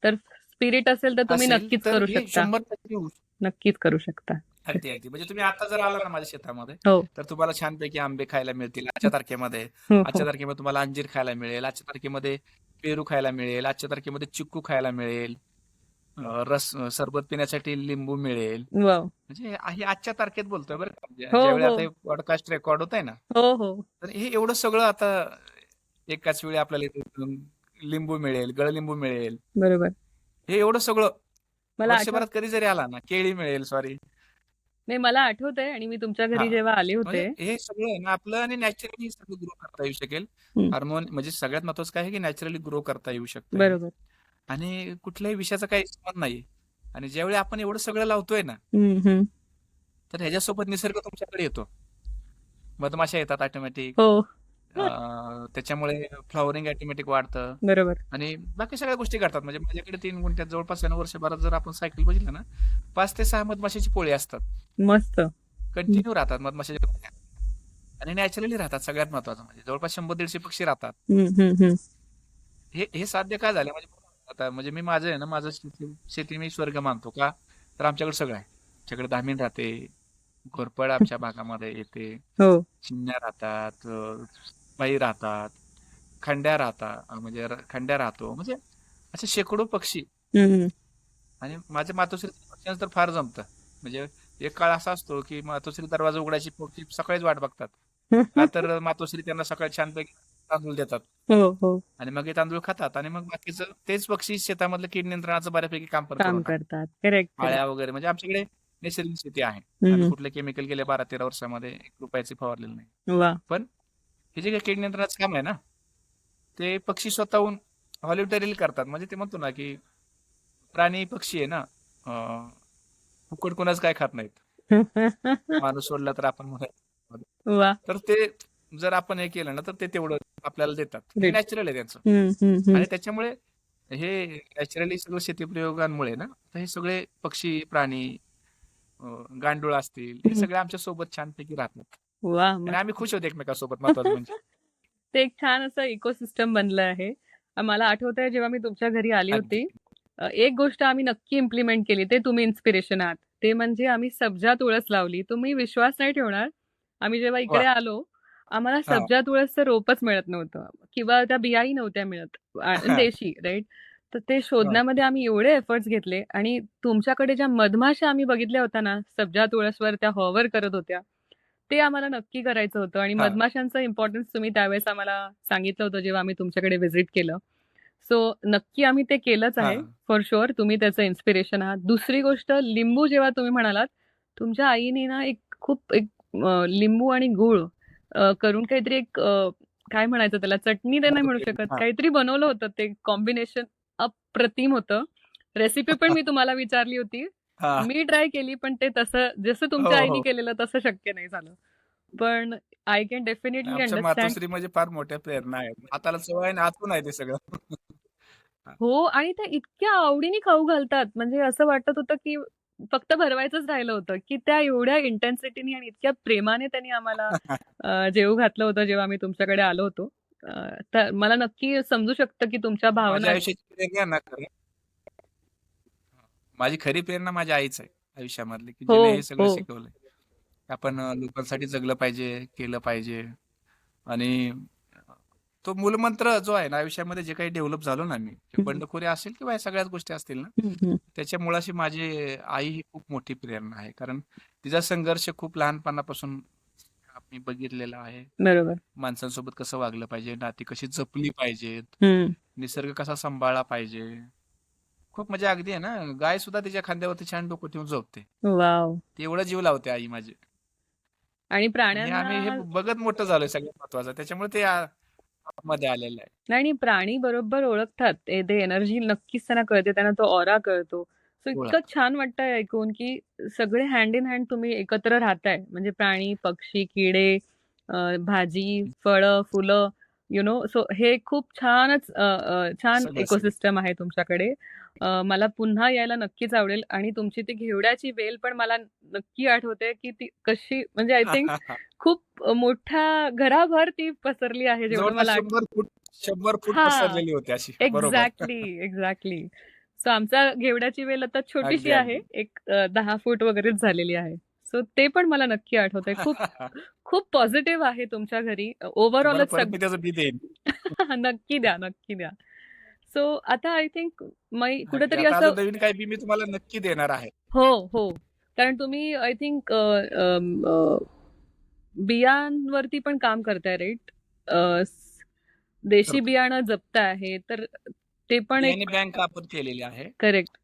तर, स्पिरिट असेल तर तुम्ही असेल नक्कीच तर करू हे शकता. 100% होऊ शकतं. नक्कीच करू शकता. अगदी अगदी म्हणजे तुम्ही आता जर आला ना माझ्या शेतामध्ये, हो तर तुम्हाला छानपैकी आंबे खायला मिळतील आजच्या तारखेमध्ये. हो आजच्या हो. तारखेमध्ये तुम्हाला अंजीर खायला मिळेल, आजच्या तारखेमध्ये पेरू खायला मिळेल, आजच्या तारखेमध्ये चिक्कू खायला मिळेल, सरबत पिण्यासाठी लिंबू मिळेल. वाव. म्हणजे हे आजच्या तारखेत बोलतोय बरं का. हो ज्यावेळी हो आता पॉडकास्ट रेकॉर्ड होत आहे ना, हो हो, तर हे एवढं सगळं आता एकाच वेळी आपल्याला इथे लिंबू मिळेल, गळलिंबू मिळेल, बरोबर. हे एवढं सगळं मला वर्षभरात कधी जरी आला ना, केळी मिळेल, सॉरी. नाही, मला आठवतंय आणि मी तुमच्या हा घरी जेव्हा आले म्हणजे होते. हे सगळं आहे ना आपलं आणि नॅचरली सगळं ग्रो करता येऊ शकेल. हम्म, हार्मोन म्हणजे सगळ्यात महत्वाचं काय आहे की नॅचरली ग्रो करता येऊ शकतं हे. बरोबर. आणि कुठल्याही विषयाचा काही संबंध नाही. आणि ज्यावेळी आपण एवढं सगळं लावतोय ना, हम्म, हम्म. तर ह्याच्यासोबत निसर्ग तुमच्याकडे येतो. मधमाशा येतात ऑटोमॅटिक. हो, त्याच्यामुळे फ्लॉवरिंग ऑटोमॅटिक वाढतं बरोबर. आणि बाकी सगळ्या गोष्टी करतात. म्हणजे माझ्याकडे 3 गुंठ्यात जवळपास आहे ना, वर्षभरात जर आपण सायकल बघितलं ना, 5 ते 6 मधमाशाची पोळी असतात. मस्त. कंटिन्यू राहतात मधमाशाच्या पोळ्या आणि नॅचरली राहतात. सगळ्यात महत्वाचं म्हणजे जवळपास 100-150 पक्षी राहतात. हम्म, हम्म, हम्म. हे हे साध्य काय झालं म्हणजे आता म्हणजे मी माझं आहे ना, माझं शेती मी स्वर्ग मानतो का, तर आमच्याकडे सगळं आहे. आमच्याकडे धामीण राहते, घोरपड आमच्या भागामध्ये येते, हो. चिमण्या राहतात, बाई राहतात, खंड्या राहतात, म्हणजे खंड्या राहतो, म्हणजे असे शेकडो पक्षी. हम्म. आणि माझ्या मातोश्री पक्ष्यांचं तर फार जमतं. म्हणजे एक काळ असा असतो की मातोश्री दरवाजा उघडायची पक्षी सकाळीच वाट बघतात. का तर मातोश्री त्यांना सकाळी छानपैकी तांदूळ देतात हो हो, आणि मग हे तांदूळ खातात आणि मग बाकीचं तेच पक्षी शेतामधलं कीड नियंत्रणाचं बऱ्यापैकी काम पण काम करून टाकतात. करतात. Correct correct. आळ्या वगैरे म्हणजे आमच्याकडे नैसर्गिक शेती आहे. हम्म. आम्ही कुठले केमिकल गेले 12-13 वर्षामध्ये 1 रुपयाचे फवारलेलं नाही. वा. पण हे जे काही कीड नियंत्रणाचं काम आहे ना, ते पक्षी स्वतःहून व्हॉलंटरीली करतात. म्हणजे ते म्हणतो ना की प्राणी पक्षी आहे ना, फुकट कोणाच काय खात नाहीत. माणूस सोडला तर आपण म्हणायचं. वा. तर ते जर आपण हे केलं ना तर ते तेवढं आपल्याला देतात. हे Great. नॅचरल आहे त्यांचं. हम्म. आणि त्याच्यामुळे हे नॅचरली सगळं शेतीप्रयोगांमुळे ना, तर हे सगळे पक्षी, प्राणी, गांडूळ असतील, हे सगळे आमच्या सोबत छानपैकी राहतात. वा, आणि मस्त. आम्ही खुश होतो एकमेकांसोबत, महत्वाचं म्हणजे. ते एक छान असं इकोसिस्टम बनलं आहे. मला आठवतंय जेव्हा मी तुमच्या घरी आली अगदी. होती, एक गोष्ट आम्ही नक्की इम्प्लिमेंट केली, ते तुम्ही इन्स्पिरेशन आहात. ते म्हणजे आम्ही सब्जा तुळस लावली. तुम्ही विश्वास नाही ठेवणार, आम्ही जेव्हा वा. इकडे आलो, आम्हाला हा. सब्जा तुळसचं रोपच मिळत नव्हतं किंवा त्या बियाही नव्हत्या मिळत आणि देशी, राईट? तर ते शोधण्यामध्ये आम्ही एवढे एफर्ट्स घेतले आणि तुमच्याकडे ज्या मधमाशा आम्ही बघितल्या होत्या ना, सब्जा तुळसवर त्या हॉवर करत होत्या, ते आम्हाला नक्की करायचं होतं आणि हा. मधमाशांचं इम्पॉर्टन्स तुम्ही त्यावेळेस आम्हाला सांगितलं होतं जेव्हा आम्ही तुमच्याकडे व्हिजिट केलं. सो नक्की आम्ही ते केलंच हा. आहे. फॉर शुअर तुम्ही त्याचं इन्स्पिरेशन आहात. दुसरी गोष्ट लिंबू जेव्हा तुम्ही म्हणालात, तुमच्या आईने ना एक लिंबू आणि गूळ करून काहीतरी काय म्हणायचं त्याला, चटणी ते नाही म्हणू शकत, हा. काहीतरी बनवलं होतं, ते कॉम्बिनेशन अप्रतिम होतं. रेसिपी पण मी तुम्हाला विचारली होती. हा. मी ट्राय केली, पण ते तसं जसं तुमच्या हो, आईने हो. केलेलं तसं शक्य नाही झालं. पण आय कॅन डेफिनेटली आमच्या अंडरस्टँड. मातोश्री म्हणजे फार मोठ्या प्रेरणा आहेत. हाताला सवय आहे आणि आतून आहे ते सगळं. हा. हो, आणि त्या इतक्या आवडीने खाऊ घालतात. म्हणजे असं वाटत होतं, की फक्त भरवायचंच राहिलं होतं, की त्या एवढ्या इंटेन्सिटीने आणि इतक्या प्रेमाने त्यांनी आम्हाला जेवू घातलं होतं, जेव्हा आम्ही तुमच्याकडे आलो होतो. तर मला नक्की समजू शकतं, की तुमच्या भावना माझ्या आहेत. आयुष्याची प्रेरणा ना खरं, माझी खरी प्रेरणा माझ्या आईच आहे आयुष्यामधली, की हो, जिने हे सगळं हो. शिकवलंय. आपण लोकांसाठी जगलं पाहिजे, केलं पाहिजे. आणि तो मूलमंत्र जो आहे ना आयुष्यामध्ये, जे काही डेव्हलप झालो ना मी, ते बंडखोरी असेल किंवा या सगळ्याच गोष्टी असतील ना, हं. त्याच्या मुळाशी माझी आई ही खूप मोठी प्रेरणा आहे. कारण तिचा संघर्ष खूप लहानपणापासून मी बघितलेला आहे. बरोबर. माणसांसोबत कसं वागलं पाहिजे, नाती कशी जपली पाहिजेत, हं. निसर्ग कसा सांभाळला पाहिजे. खूप म्हणजे अगदी आहे ना, गाय सुद्धा तिच्या खांद्यावरती छान डोकं ठेवून झोपते. वॉव! ती एवढं जीव लावते आई माझी. आणि आणि हे आम्ही हे प्राण्यांना बघत मोठं झालोय, सगळ्यात महत्वाचं. त्याच्यामुळे ते मध्ये आलेलं आहे. आणि प्राणी बरोबर ओळखतात. ते एनर्जी नक्कीच त्यांना कळते. त्यांना तो ऑरा कळतो. सो इतकं ओळख. छान वाटतंय ऐकून, की सगळे हँड इन हँड तुम्ही एकत्र राहताय. म्हणजे प्राणी, पक्षी, किडे, भाजी, फळं, फुलं, सो हे खूप छान सगळं. इकोसिस्टम आहे तुमच्याकडे. मला पुन्हा यायला नक्कीच आवडेल आणि तुमची ती घेवड्याची वेल पण मला नक्की आठवते, की ती कशी म्हणजे आय थिंक खूप मोठ्या घराभर ती पसरली आहे जेवढं जवळपास मला 100 फूट हां. पसरलेली होती अशी. बरोबर. एक्झॅक्टली. सो आमच्या घेवड्याची वेल आता छोटीशी अगदी आहे. अगदी. एक 10 फूट वगैरेच झालेली आहे. सो ते पण मला नक्की आठवतंय. खूप पॉझिटिव्ह आहे तुमच्या घरी. तुम्हाला ओव्हरऑलच परत मी त्याचं बी देईन. नक्की द्या, नक्की द्या. सो आता आय थिंक अगदी. कुठेतरी आता असं अजून नवीन काही बी मी तुम्हाला नक्की देणार आहे. हो. कारण तुम्ही आय थिंक बियांवरती पण काम करताय, राईट? देशी करतो. बियाणं जपता आहे. तर ते पण बियाणे एक बँक आपण केलेली आहे. करेक्ट.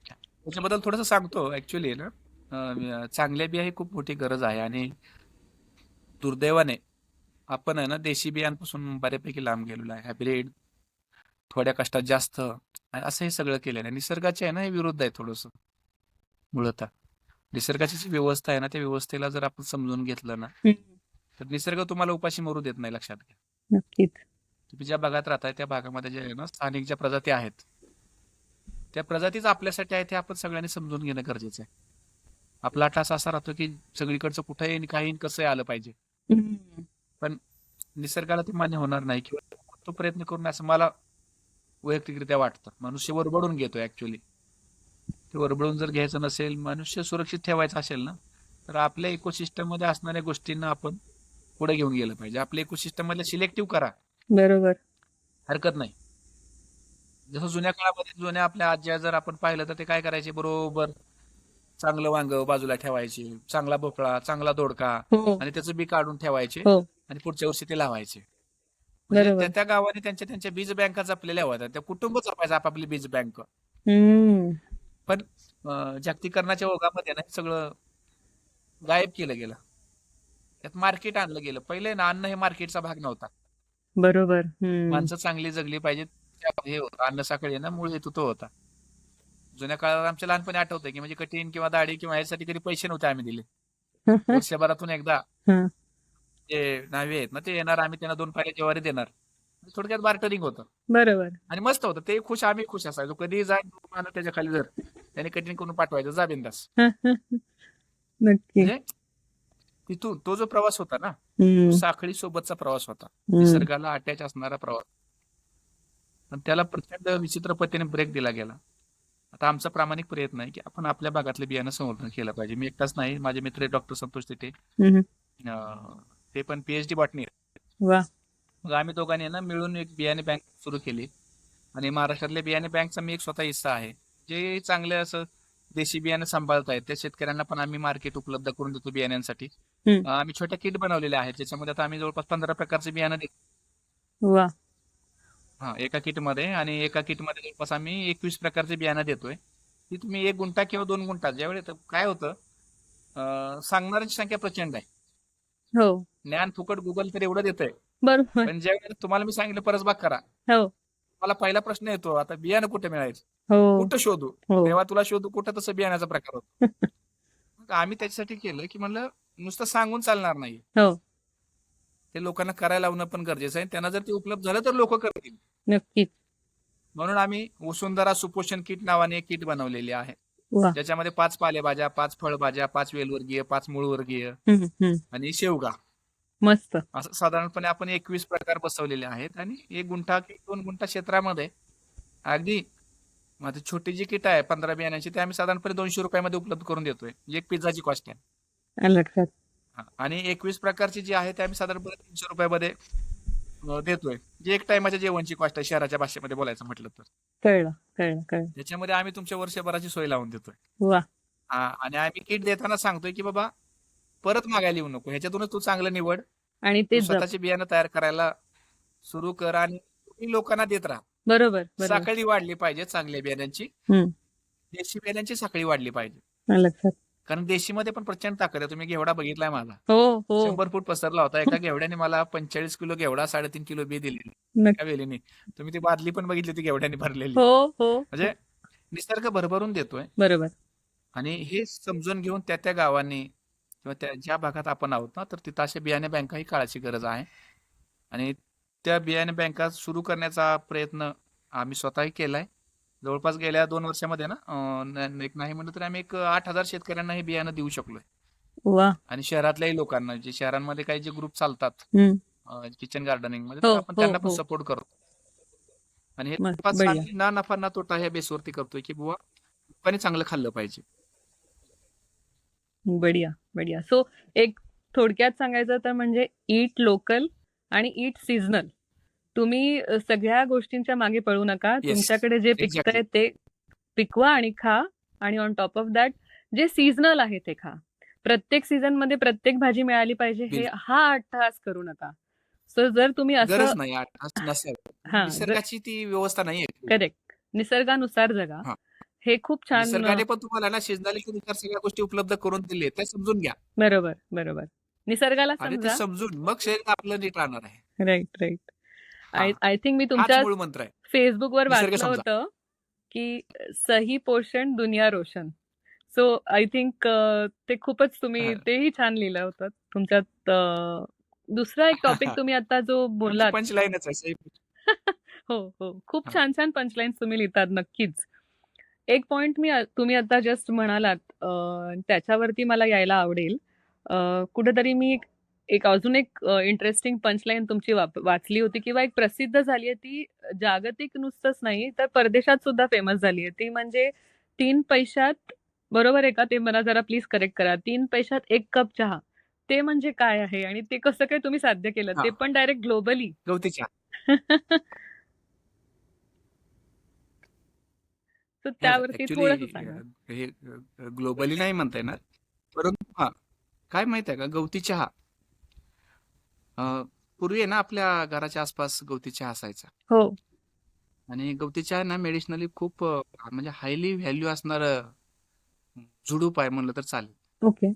त्याच्याबद्दल थोडंसं सांगतो. ऍक्च्युली ना, चांगल्या बिया ही खूप मोठी गरज आहे. आणि दुर्दैवाने आपण आहे ना, देशी बियांपासून बऱ्यापैकी लांब गेलेलो आहे. हायब्रिड, थोड्या कष्टात जास्त, असं हे सगळं केलेलं आहे. निसर्गाचे आहे ना, हे विरुद्ध आहे थोडंसं मूळतः. निसर्गाची जी व्यवस्था आहे ना, त्या व्यवस्थेला जर आपण समजून घेतलं ना, तर निसर्ग तुम्हाला उपाशी मरू देत नाही, लक्षात घ्या. नक्कीच. तुम्ही ज्या भागात राहताय त्या भागामध्ये जे आहे ना, स्थानिक ज्या प्रजाती आहेत, त्या प्रजातीच आपल्यासाठी आहेत हे आपण सगळ्यांनी समजून घेणं गरजेचं आहे. आपला अट्टास असा राहतो की सगळीकडचं कुठेही काही कसंही आलं पाहिजे, हम्म. पण निसर्गाला ते मान्य होणार नाही किंवा तो प्रयत्न करून, असं मला वैयक्तिकरित्या वाटतं. मनुष्य वरबडून घेतो ऍक्च्युली. ते वरबडून जर घ्यायचं नसेल, मनुष्य सुरक्षित ठेवायचं असेल ना, तर आपल्या इकोसिस्टम मध्ये असणाऱ्या गोष्टींना आपण पुढे घेऊन गेलं पाहिजे. आपल्या इकोसिस्टम मध्ये सिलेक्टिव्ह करा, बरोबर. हरकत नाही. जसं जुन्या काळामध्ये जुन्या आपल्या आज्या जर आपण पाहिलं तर ते काय करायचे, बरोबर चांगलं वांग बाजूला ठेवायचे, चांगला भोपळा, चांगला दोडका, हो. आणि त्याचं बी काढून ठेवायचे हो. आणि पुढच्या वर्षी ते लावायचे. म्हणजे बरोबर. त्या गावाने त्यांच्या बीज बँका जपलेल्या होत्या. त्या कुटुंब जपायचं आपापली बीज बँक. हम्म. पण जागतिकीकरणाच्या ओघामध्ये ना हे सगळं गायब केलं गेलं. त्यात मार्केट आणलं गेलं. पहिले ना, अन्न हे मार्केटचा भाग नव्हता. बरोबर. माणसं चांगली जगली पाहिजेत, हे होतं अन्न साखळी आहे ना, मूळ हेतू तो होता. जुन्या काळात आमच्या लहानपणी आठवतंय की म्हणजे कटिंग किंवा दाढी किंवा ह्यासाठी कधी पैसे नव्हते आम्ही दिले. वर्षभरातून एकदा हं. जे न्हावी आहेत ना ते येणार, आम्ही त्यांना 2 पायल्या ज्वारी देणार. थोडक्यात बार्टरिंग होतं बरोबर. आणि मस्त होतं ते. खुश, आम्ही खुश असायचो. कधी जा आणत त्याच्या खाली जर त्याने कटिंग करून पाठवायचं, जा बिंदास. नक्की. म्हणजे तिथून तो जो प्रवास होता ना, तो हम्म. साखळी सोबतचा प्रवास होता, हम्म. निसर्गाला अटॅच असणारा प्रवास. पण त्याला प्रचंड विचित्र पद्धतीने ब्रेक दिला गेला. आता आमचा प्रामाणिक प्रयत्न आहे की आपण आपल्या भागातले बियाणं संवर्धन केलं पाहिजे. मी एकटाच नाही, माझे मित्र डॉक्टर संतोष तिथे, हम्म. ते पण PhD बॉटनी. वा. मग आम्ही दोघांनी ना मिळून एक बियाणे बँक सुरू केली आणि महाराष्ट्रातल्या बियाणे बँकचा मी एक स्वतः हिस्सा आहे. जे चांगले असं देशी बियाणं सांभाळतायत त्या शेतकऱ्यांना पण आम्ही मार्केट उपलब्ध करून देतो बियाण्यांसाठी. हम्म. आम्ही छोट्या किट बनवलेल्या आहेत, ज्याच्यामध्ये आता आम्ही जवळपास 15 प्रकारचे बियाणं देतो. वा. एका किटमध्ये, आणि एका किटमध्ये जवळपास आम्ही 21 प्रकारचे बियाणं देतोय. ती तुम्ही 1 गुंठा किंवा 2 गुंठा, ज्यावेळी काय होतं, सांगणाऱ्यांची संख्या प्रचंड आहे. हो. ज्ञान फुकट गुगल तर एवढं देतंय, बरोबर. पण ज्यावेळेला तुम्हाला मी सांगितलं परसबाग करा, हो. मला पहिला प्रश्न येतो, आता बियाणं कुठे मिळायचं, हो. कुठं शोधू, हो. तेव्हा तुला शोधू कुठं, तसं बियाण्याचा प्रकार होतो. मग आम्ही त्याच्यासाठी केलं की म्हणलं नुसतं सांगून चालणार नाही, हो. ते लोकांना करायला लावणं पण गरजेचं आहे. त्यांना जर ते उपलब्ध झालं तर लोक करतील. नक्कीच. म्हणून आम्ही वसुंधरा सुपोषण किट नावाने एक किट बनवलेली आहे, वा. ज्याच्यामध्ये 5 पालेभाज्या, 5 फळभाज्या, 5 वेलवर्गीय, 5 मूळवर्गीय हम्म. हम्म. आणि शेवगा, मस्त. असं साधारणपणे आपण 21 प्रकार बसवलेले आहेत. आणि 1 गुंठा किंवा 2 गुंठा क्षेत्रामध्ये अगदी माझी छोटी जी किट आहे 15 बियाण्यांची, ते आम्ही साधारणपणे 200 रुपयामध्ये उपलब्ध करून देतोय. एक पिझ्झाची कॉस्ट आहे. आलं लक्षात. आणि 21 प्रकारची जी आहे ते आम्ही साधारणपणे 300 रुपयामध्ये देतोय, जे एक टायमाच्या जेवणची कॉस्ट आहे शहराच्या भाषेमध्ये बोलायचं म्हटलं तर. कळलं कळलं कळलं. त्याच्यामध्ये आम्ही तुमच्या वर्षभराची सोय लावून देतोय. वा. आणि आम्ही किट देताना सांगतोय की बाबा परत मागायला येऊ नको, ह्याच्यातूनच तू चांगलं निवड, आणि ते तू स्वतःची बियाणं तयार करायला सुरू कर आणि तुम्ही लोकांना देत राहा. बरोबर बरोबर. साखळी वाढली पाहिजे चांगल्या बियाण्यांची, हम्म. देशी बियाण्यांची साखळी वाढली पाहिजे. आलं लक्षात. कारण देशीमध्ये पण प्रचंड ताकद आहे. तुम्ही घेवडा बघितलाय माझा, हो हो. 100 फूट पसरला होता. एका घेवड्याने मला 45 किलो घेवडा, 3.5 किलो बी दिलेली नक्की. एका वेलीने. तुम्ही ती बादली पण बघितली ती घेवड्याने भरलेली. हो हो. म्हणजे निसर्ग भरभरून देतोय. बरोबर. आणि हे समजून घेऊन त्या गावांनी किंवा त्या ज्या भागात आपण आहोत ना, तर तिथं अशा बियाणे बँका ही काळाची गरज आहे. आणि त्या बियाणे बँका सुरू करण्याचा प्रयत्न आम्ही स्वतःही केलाय. जवळपास गेल्या 2 वर्षामध्ये ना, एक नाही म्हणलं तर आम्ही एक 8,000 शेतकऱ्यांना हे बियाणं देऊ शकलोय. वा. आणि शहरातल्याही लोकांना, जे शहरांमध्ये काही जे ग्रुप चालतात हम्म. किचन गार्डनिंग मध्ये, हो तर आपण हो त्यांना पण हो. सपोर्ट करतो. आणि हे मस्त. जवळपास बढिया. आम्ही ना नफा ना तोटा ह्या बेसवरती करतोय की बुवा लोकांनी चांगलं खाल्लं पाहिजे. बढिया बढिया. सो एक थोडक्यात सांगायचं तर म्हणजे ईट लोकल आणि ईट सीझनल. तुम्ही सगळ्या गोष्टींच्या मागे पळू नका. येस, तुमच्याकडे जे एक्झॅक्टली. पिकतंय ते पिकवा आणि खा. आणि ऑन टॉप ऑफ दॅट जे सीझनल आहे ते खा. प्रत्येक सीझन मध्ये प्रत्येक भाजी मिळाली पाहिजे हे बिलकुल हा अट्टहास करू नका. सो जर तुम्ही गरज असं नाही, असं नसेल, हा निसर्गाची ती व्यवस्था नाहीये. करेक्ट निसर्गानुसार जगा. हा, हे खूप छान. निसर्गाने पण तुम्हाला ना शेजारीनुसार सगळ्या गोष्टी उपलब्ध करून दिले, त्या समजून घ्या. बरोबर बरोबर. निसर्गाला आणि ते समजा. समजून मग शरीर आपलं नीट राहणार आहे. Right right. हा, आय थिंक मी हाच तुमच्या मूळ मंत्र आहे. फेसबुकवर निसर्ग वाचलं समजा. होतं की सही पोषण दुनिया रोशन. सो आय थिंक ते खूपच तुम्ही तेही छान लिहिलं होतं तुमच्यात. दुसरा एक टॉपिक तुम्ही आता जो बोललात. पंच लाईनच आहे. हो हो. खूप हा. छान छान पंचलाईन्स तुम्ही लिहितात नक्कीच. एक पॉइंट तुम्ही आता जस्ट म्हणालात, त्याच्यावरती मला यायला आवडेल. कुठेतरी मी एक अजून एक इंटरेस्टिंग पंचलाईन तुमची वाचली होती किंवा एक प्रसिद्ध झाली आहे. ती जागतिक नुसतंच नाही तर परदेशात सुद्धा फेमस झाली आहे. ती म्हणजे 3 पैशात, बरोबर आहे का? ते मला जरा प्लीज करेक्ट करा. 3 पैशात 1 कप चहा. ते म्हणजे काय आहे आणि ते कसं काय तुम्ही साध्य केलं? हा, ते पण डायरेक्ट ग्लोबली. गवती चहा. तर त्यावरती थोडंसं ऍक्च्युली सांगा. हे ग्लोबली नाही म्हणता येणार, परंतु हा काय माहित आहे का, गवती चहा पूर्वी आहे ना आपल्या घराच्या आसपास गवती चहा असायचा. हो. आणि गवती चहा ना मेडिसिनली खूप म्हणजे हायली व्हॅल्यू असणार झुडूप आहे म्हणलं तर चालेल. ओके.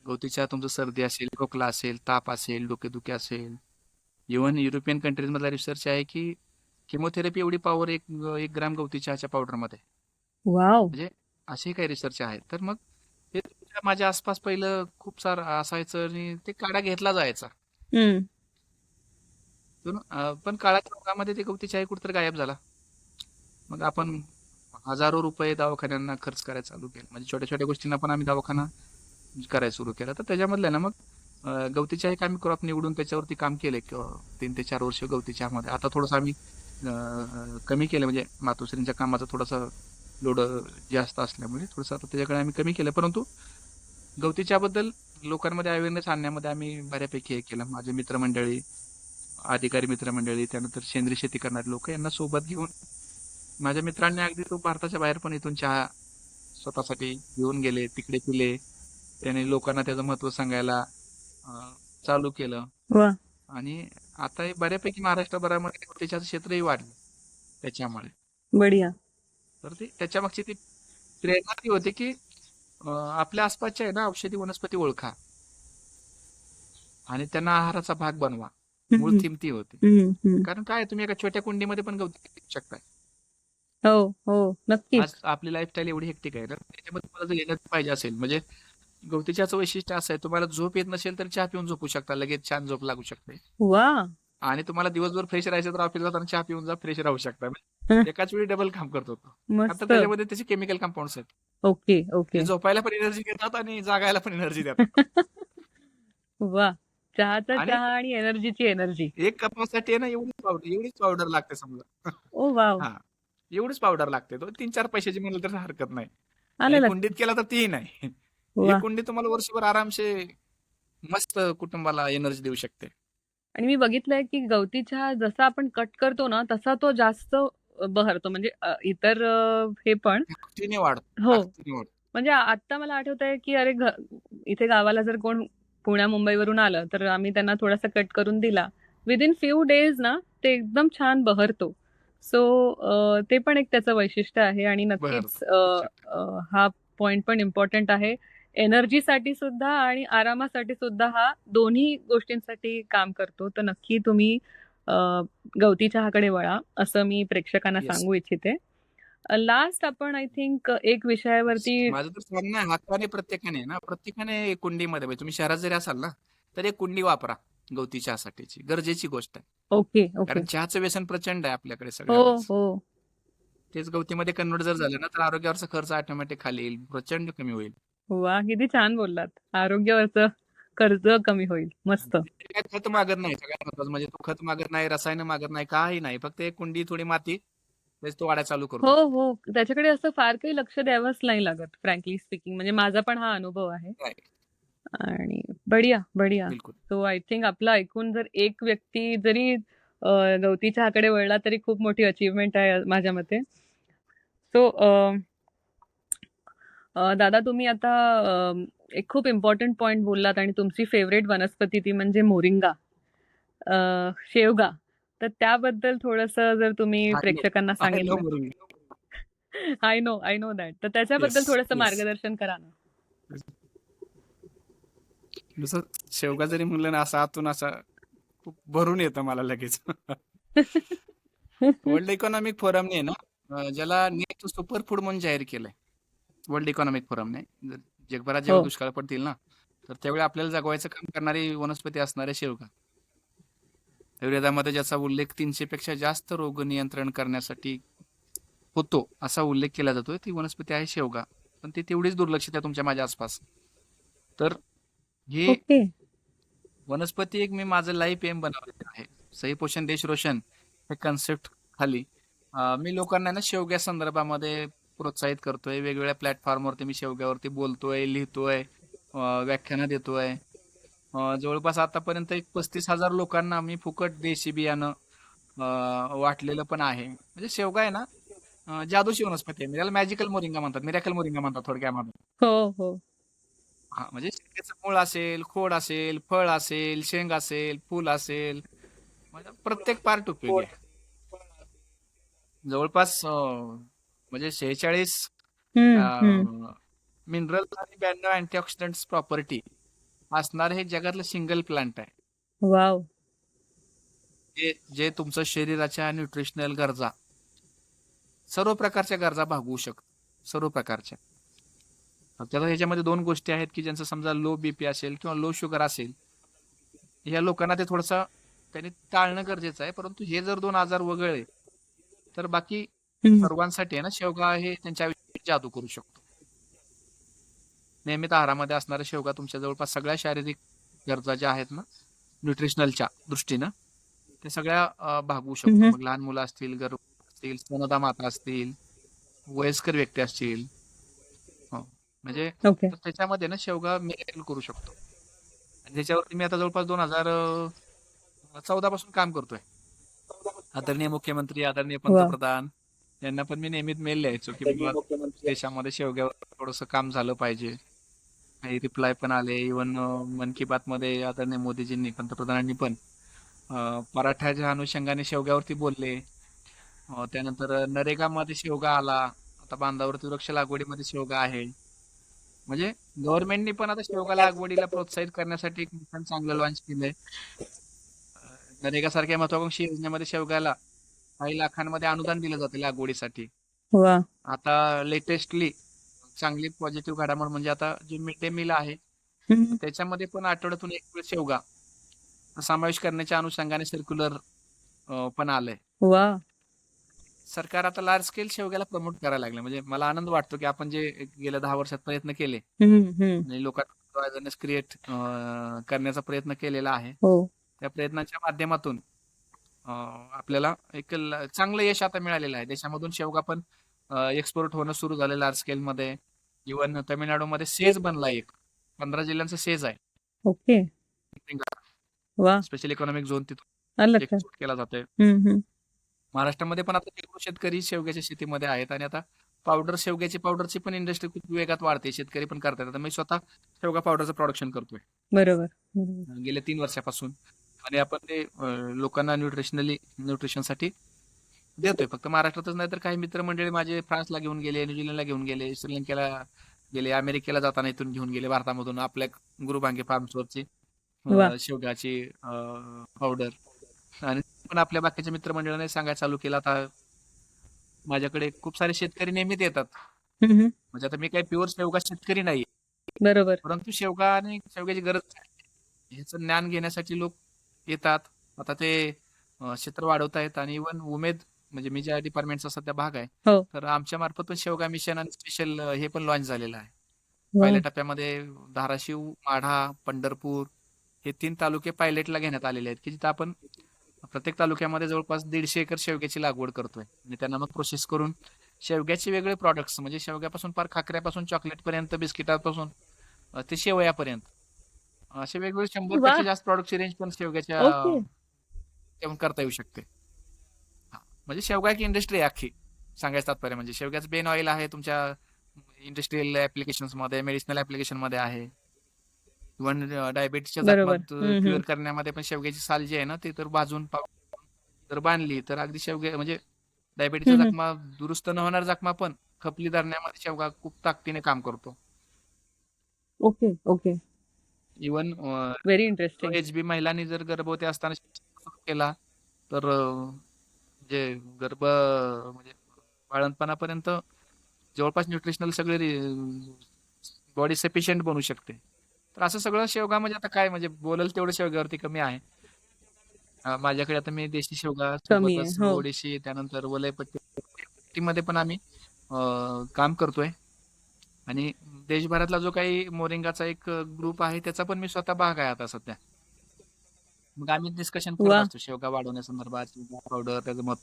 गवती चहा तुमचं सर्दी असेल, खोकला असेल, ताप असेल, डोकेदुखी असेल. इव्हन युरोपियन कंट्रीज मधला रिसर्च आहे की केमोथेरपी एवढी पॉवर एक ग्राम गवती चहाच्या पावडरमध्ये. वाव. म्हणजे असे काही रिसर्च आहेत. तर मग हे माझ्या आसपास पहिलं खूप सारं असायचं आणि ते काढा घेतला जायचा. हम्म. पण काळाच्या ओघामध्ये ते गवती चहा कुठेतरी गायब झाला. मग आपण हजारो रुपये दवाखान्यांना खर्च करायला चालू केलं. म्हणजे छोट्या छोट्या गोष्टींना पण आम्ही दवाखाना करायला सुरू केला. तर त्याच्यामधलं ना मग गवती चहा एक आम्ही क्रॉप निवडून त्याच्यावरती काम केले 3 ते 4 वर्ष गवती चहामध्ये. आता थोडंसं आम्ही कमी केलं, म्हणजे मातोश्रींच्या कामाचा थोडासा लोड जास्त असल्यामुळे थोडंसं आता त्याच्याकडे आम्ही कमी केलं. परंतु गवती चहाबद्दल लोकांमध्ये अवेअरनेस आणण्यामध्ये आम्ही बऱ्यापैकी हे केलं. माझे मित्रमंडळी, अधिकारी मित्रमंडळी, त्यानंतर सेंद्रिय शेती करणारे लोक यांना सोबत घेऊन माझ्या मित्रांनी अगदी तो भारताच्या बाहेर पण इथून चहा स्वतःसाठी घेऊन गेले, तिकडे पिले. त्याने लोकांना त्याचं महत्व सांगायला चालू केलं. वा. आणि आता हे बऱ्यापैकी महाराष्ट्रभरामध्ये त्याच्याचं क्षेत्रही वाढलं त्याच्यामुळे. बढिया. तर ते त्याच्या मागची ती प्रेरणा ती होती की आपल्या आसपासच्या आहे ना औषधी वनस्पती ओळखा आणि त्यांना आहाराचा भाग बनवा. मूळ हम्म. थीम ती होती. हम्म. हम्म. कारण काय तुम्ही एका छोट्या कुंडीमध्ये पण गवती पिकवू शकताय. हो हो, नक्कीच. आज आपली लाईफस्टाईल एवढी हेक्टिक आहे ना, त्याच्यामध्ये तुम्हाला जर एनर्जी पाहिजे असेल, म्हणजे गवती चहाचं वैशिष्ट्य असं आहे, तुम्हाला झोप येत नसेल तर चहा पिऊन झोपू शकता, लगेच छान झोप लागू शकते. वा. आणि तुम्हाला दिवसभर फ्रेश राहायचं तर ऑफिसला जाताना चहा पिऊन जा, फ्रेश राहू शकता. हं, एकाच वेळी डबल काम करतो तो. आता मस्त. त्याच्यामध्ये त्याचे केमिकल कंपाऊंड्स आहेत. ओके ते ओके. झोपायला पण एनर्जी देतात आणि जागायला पण एनर्जी देतात. वा. चहाचा आणि चहा आणि एनर्जीची एनर्जी. एक कपासाठी आहे ना एवढीच पावडर लागते समजा. ओ वाव. हा, एवढीच पावडर लागते. तो 3-4 पैशाची म्हणलं तर हरकत नाही. आलं आणि लक्षात. कुंडीत केला तर तीही नाही. ही वा. कुंडी तुम्हाला वर्षभर आरामशे मस्त कुटुंबाला एनर्जी देऊ शकते. आणि मी बघितलंय की गवती चहा जसा आपण कट करतो ना तसा तो जास्त बहरतो, म्हणजे इतर हे पण. ताकदीने वाढतो, हो. ताकदीने वाढतो. म्हणजे आता मला आठवत आहे की अरे इथे गावाला जर कोण पुण्या मुंबईवरून आलं तर आम्ही त्यांना थोडासा कट करून दिला, विदिन फ्यू डेज ना ते एकदम छान बहरतो. सो ते पण एक त्याचं वैशिष्ट्य आहे. आणि नक्कीच बरं. हा पॉइंट पण इम्पॉर्टंट आहे. एनर्जीसाठी सुद्धा आणि आरामासाठी सुद्धा हा दोन्ही गोष्टींसाठी काम करतो. तर नक्की तुम्ही गवती चहाकडे वळा असं मी प्रेक्षकांना येस. सांगू इच्छिते. लास्ट आपण आय थिंक एक विषयावरती. माझं तर सांगणं आहे, हक्काने प्रत्येकाने ना, प्रत्येकाने एक कुंडीमध्ये, म्हणजे तुम्ही शहरात जरी असाल ना तर एक कुंडी वापरा गवती चहासाठीची. गरजेची गोष्ट आहे. Okay okay. कारण चहाचं व्यसन प्रचंड आहे आपल्याकडे हो सगळ्यालाच. हो. तेच गवतीमध्ये कन्वर्ट जर झालं ना तर आरोग्यावरचा खर्च ऑटोमॅटिक खाली येईल, प्रचंड कमी होईल. वा, किती छान बोललात. आरोग्यावरचं कर्ज कमी होईल. मस्त. आणि ते काय खत मागत नाही, सगळ्यात महत्त्वाचं म्हणजे तो खत मागत नाही, रसायन मागत नाही, काही नाही. फक्त एक कुंडी, थोडी माती, तेच तो वाढायला चालू हो करतो. हो, त्याच्याकडे असं फार काही लक्ष द्यावंच नाही लागत, फ्रँकली स्पीकिंग. म्हणजे माझा पण हा अनुभव आहे. Right. आणि बढिया बढिया. बिलकुल. सो आय थिंक आपलं ऐकून जर एक व्यक्ती जरी गवती चहाकडे वळला तरी खूप मोठी अचीवमेंट आहे माझ्या मते. सो दादा, तुम्ही आता एक खूप इम्पॉर्टंट पॉइंट बोललात आणि तुमची फेवरेट वनस्पती ती म्हणजे मोरिंगा, शेवगा. तर त्याबद्दल थोडंसं जर तुम्ही I know. प्रेक्षकांना I know सांगितलं. मोरिंगा. I know that. तर त्याच्याबद्दल Yes, थोडंसं yes. मार्गदर्शन करा ना. जसं शेवगा जरी म्हणलं ना, असं आतून असं खूप भरून येतं मला लगेच. वर्ल्ड इकॉनॉमिक फोरमने ना ज्याला नेक्स्ट सुपर फूड म्हणून जाहीर केलंय. वर्ल्ड इकॉनॉमिक फोरमने. जर जगभरात जेव्हा हो. दुष्काळ पडतील ना तर त्यावेळी आपल्याला जगवायचं काम करणारी वनस्पती असणार आहे शेवगा. आयुर्वेदामध्ये ज्याचा उल्लेख 300 पेक्षा जास्त रोग नियंत्रण करण्यासाठी होतो असा उल्लेख केला जातोय, ती वनस्पती आहे शेवगा. पण ती तेवढीच दुर्लक्षित आहे तुमच्या माझ्या आसपास. तर हे ओके. वनस्पती एक मी माझं लाईफ एम बनवलेलं आहे. सही पोषण देश रोशन हे कन्सेप्ट खाली मी लोकांना ना शेवग्या संदर्भामध्ये प्रोत्साहित करतोय. वेगवेगळ्या प्लॅटफॉर्मवरती मी शेवग्यावरती बोलतोय, लिहितोय, व्याख्यानं देतोय. जवळपास आतापर्यंत एक 35,000 लोकांना मी फुकट देशी बियाणं वाटलेलं पण आहे. म्हणजे शेवगा आहे ना जादूची वनस्पती आहे. त्याला मॅजिकल मोरिंगा म्हणतात, मिरॅकल मोरिंगा म्हणतात थोडक्यामध्ये. हो हो. हा, म्हणजे शेवग्याचं मूळ असेल, खोड असेल, फळ असेल, शेंग असेल, फूल असेल, म्हणजे प्रत्येक पार्ट उपयोगी आहे. जवळपास म्हणजे 46 मिनरल आणि 92 अँटीऑक्सिडंट्स प्रॉपर्टी असणारे हे जगातलं सिंगल प्लांट आहे. वाव. जे तुमचं शरीराच्या न्यूट्रिशनल गरजा, सर्व प्रकारच्या गरजा भागवू शकतं. सर्व प्रकारच्या. त्याला ह्याच्यामध्ये 2 गोष्टी आहेत की ज्यांचं समजा लो बीपी असेल किंवा लो शुगर असेल, या लोकांना ते थोडंसं त्यांनी टाळणं गरजेचं आहे. परंतु हे जर 2 आजार वगळले तर बाकी हम्म. सर्वांसाठी आहे ना शेवगा हे त्यांच्या आयुष्यात जादू करू शकतो. नियमित आहारामध्ये असणारा शेवगा तुमच्या जवळपास सगळ्या शारीरिक गरजा ज्या आहेत ना न्यूट्रिशनलच्या दृष्टीनं ते सगळ्या भागवू शकतो. हम्म. मग लहान मुलं असतील, गर्भवती असतील, स्तनदा माता असतील, वयस्कर व्यक्ती असतील, हो. म्हणजे ओके. तर त्याच्यामध्ये ना शेवगा मिरेकल करू शकतो. आणि त्याच्यावरती मी आता जवळपास 2014 पासून काम करतोय. आदरणीय मुख्यमंत्री, आदरणीय वा. पंतप्रधान यांना पण मी नेहमीच मेल लिहायचो की बाबा देशामध्ये शेवग्यावर थोडंसं काम झालं पाहिजे. काही रिप्लाय पण आले. इव्हन मन की बात मध्ये आदरणीय मोदीजींनी, पंतप्रधानांनी पण पराठ्याच्या अनुषंगाने शेवग्यावरती बोलले. त्यानंतर नरेगामध्ये शेवगा आला. आता बांधावरती वृक्ष लागवडीमध्ये शेवगा आहे. म्हणजे गव्हर्नमेंटनी पण आता शेवगा लागवडीला प्रोत्साहित करण्यासाठी एक मिशन चांगलं लॉन्च केलंय. नरेगा सारख्या महत्वाकांक्षी योजनेमध्ये शेवग्याला काही लाखांमध्ये अनुदान दिलं जातं लागवडीसाठी. वा. आता लेटेस्टली चांगली पॉझिटिव्ह घडामोड म्हणजे आता जे मिड डे मील आहे हम्म. त्याच्यामध्ये पण आठवड्यातून एक वेळ शेवगा समावेश करण्याच्या अनुषंगाने सर्क्युलर पण आलंय. वा. सरकार आता लार्ज स्केल शेवग्याला प्रमोट करायला लागले. म्हणजे मला आनंद वाटतो की आपण जे गेल्या 10 वर्षात प्रयत्न केले हम्म. हम्म. आणि लोकांना अवेअरनेस क्रिएट करण्याचा प्रयत्न केलेला आहे. हो. त्या प्रयत्नांच्या माध्यमातून आपल्याला एक चांगलं यश आता मिळालेलं आहे. देशामधून शेवगा पण एक्सपोर्ट होणं सुरू झालं लार्ज स्केल मध्ये. इव्हन तामिळनाडूमध्ये सेज बनला एक 15 जिल्ह्यांचा सेज आहे. ओके. वा. स्पेशल इकॉनॉमिक झोन तिथून आलं लक्षात. एक्सपोर्ट केला जातोय. हम्म. महाराष्ट्रामध्ये पण आता भरपूर शेतकरी शेवग्याच्या शेतीमध्ये आहेत आणि आता पावडर शेवग्याची पावडरची पण इंडस्ट्री खूप वेगात वाढते. शेतकरी पण करतात. आता मी स्वतः शेवगा पावडरचं प्रोडक्शन करतोय बरोबर. बरोबर. गेल्या 3 वर्षापासून. आणि आपण ते लोकांना न्यूट्रिशनसाठी देतोय. फक्त महाराष्ट्रातच नाही तर काही मित्रमंडळी माझे फ्रान्सला घेऊन गेले, न्यूझीलंडला घेऊन गेले, श्रीलंकेला गेले, अमेरिकेला जाताना इथून घेऊन गेले भारतामधून आपल्या गुरुभांगे फार्म्सवरची वा. शेवगाची पावडर. आणि पण आपल्या बाकीच्या मित्रमंडळाने सांगायला चालू केलं. आता माझ्याकडे खूप सारे शेतकरी नेहमीच येतात. हम्म. म्हणजे आता मी काही प्युअर शेवगा शेतकरी नाही, बरोबर. परंतु शेवगा आणि शेवग्याची गरज आहे ह्याचं ज्ञान घेण्यासाठी लोक येतात. आता ते क्षेत्र वाढवतायत आणि इव्हन उमेद म्हणजे मी ज्या डिपार्टमेंटचा सध्या भाग आहे हो. तर आमच्या मार्फत पण शेवगा मिशन आणि स्पेशल हे पण लॉन्च झालेलं आहे. वा. पहिल्या टप्प्यामध्ये धाराशिव, माढा, पंढरपूर हे 3 तालुके पायलटला घेण्यात आलेले आहेत की जिथं आपण प्रत्येक तालुक्यामध्ये जवळपास 150 एकर शेवग्याची लागवड करतोय आणि त्यांना मग प्रोसेस करून शेवग्याचे वेगळे प्रॉडक्ट्स म्हणजे शेवग्यापासून पार खाकऱ्यापासून चॉकलेट पर्यंत, बिस्किटापासून ते शेवयापर्यंत असे वेगवेगळे 100 वा. पेक्षा जास्त प्रॉडक्टची रेंज पण शेवग्याच्या ओके. त्यातून करता येऊ शकते. हा. म्हणजे शेवगा एक इंडस्ट्री आहे अख्खी. सांगायचं तात्पर्य म्हणजे शेवग्याचं बेन ऑइल आहे तुमच्या इंडस्ट्रियल ऍप्लिकेशन्स मध्ये, मेडिसिनल ऍप्लिकेशन मध्ये आहे. इव्हन डायबिटीसच्या बरोबर. जखमा क्युअर करण्यामध्ये पण शेवग्याची साल जी आहे ना ती तर भाजून जर बांधली तर अगदी शेवगे म्हणजे डायबिटीसच्या हम्म. जखमा दुरुस्त न होणार जखमा पण खपली धरण्यामध्ये शेवगा खूप ताकदीने काम करतो. Okay. Okay. Even very interesting. HB महिलांनी जर गर्भवती असताना सुरू केला तर जे गर्भ म्हणजे बाळंतपणापर्यंत जवळपास न्यूट्रिशनल सगळे बॉडी सफिशियंट बनू शकते. तर असं सगळं शेवगा म्हणजे आता काय म्हणजे बोलल तेवढं शेवग्यावरती कमी आहे. माझ्याकडे आता मी देशी शेवगा कमी आहे. सोबतच हो. ओडिशी त्यानंतर वलयपट्टी मध्ये पण आम्ही काम करतोय. आणि देशभरातला जो काही मोरिंगाचा एक ग्रुप आहे त्याचा पण मी स्वतः भाग आहे आता सध्या. मग आम्ही डिस्कशन करत वा. असतो शेवगा वाढवण्यासंदर्भात, शेवगा पावडर त्याचं मत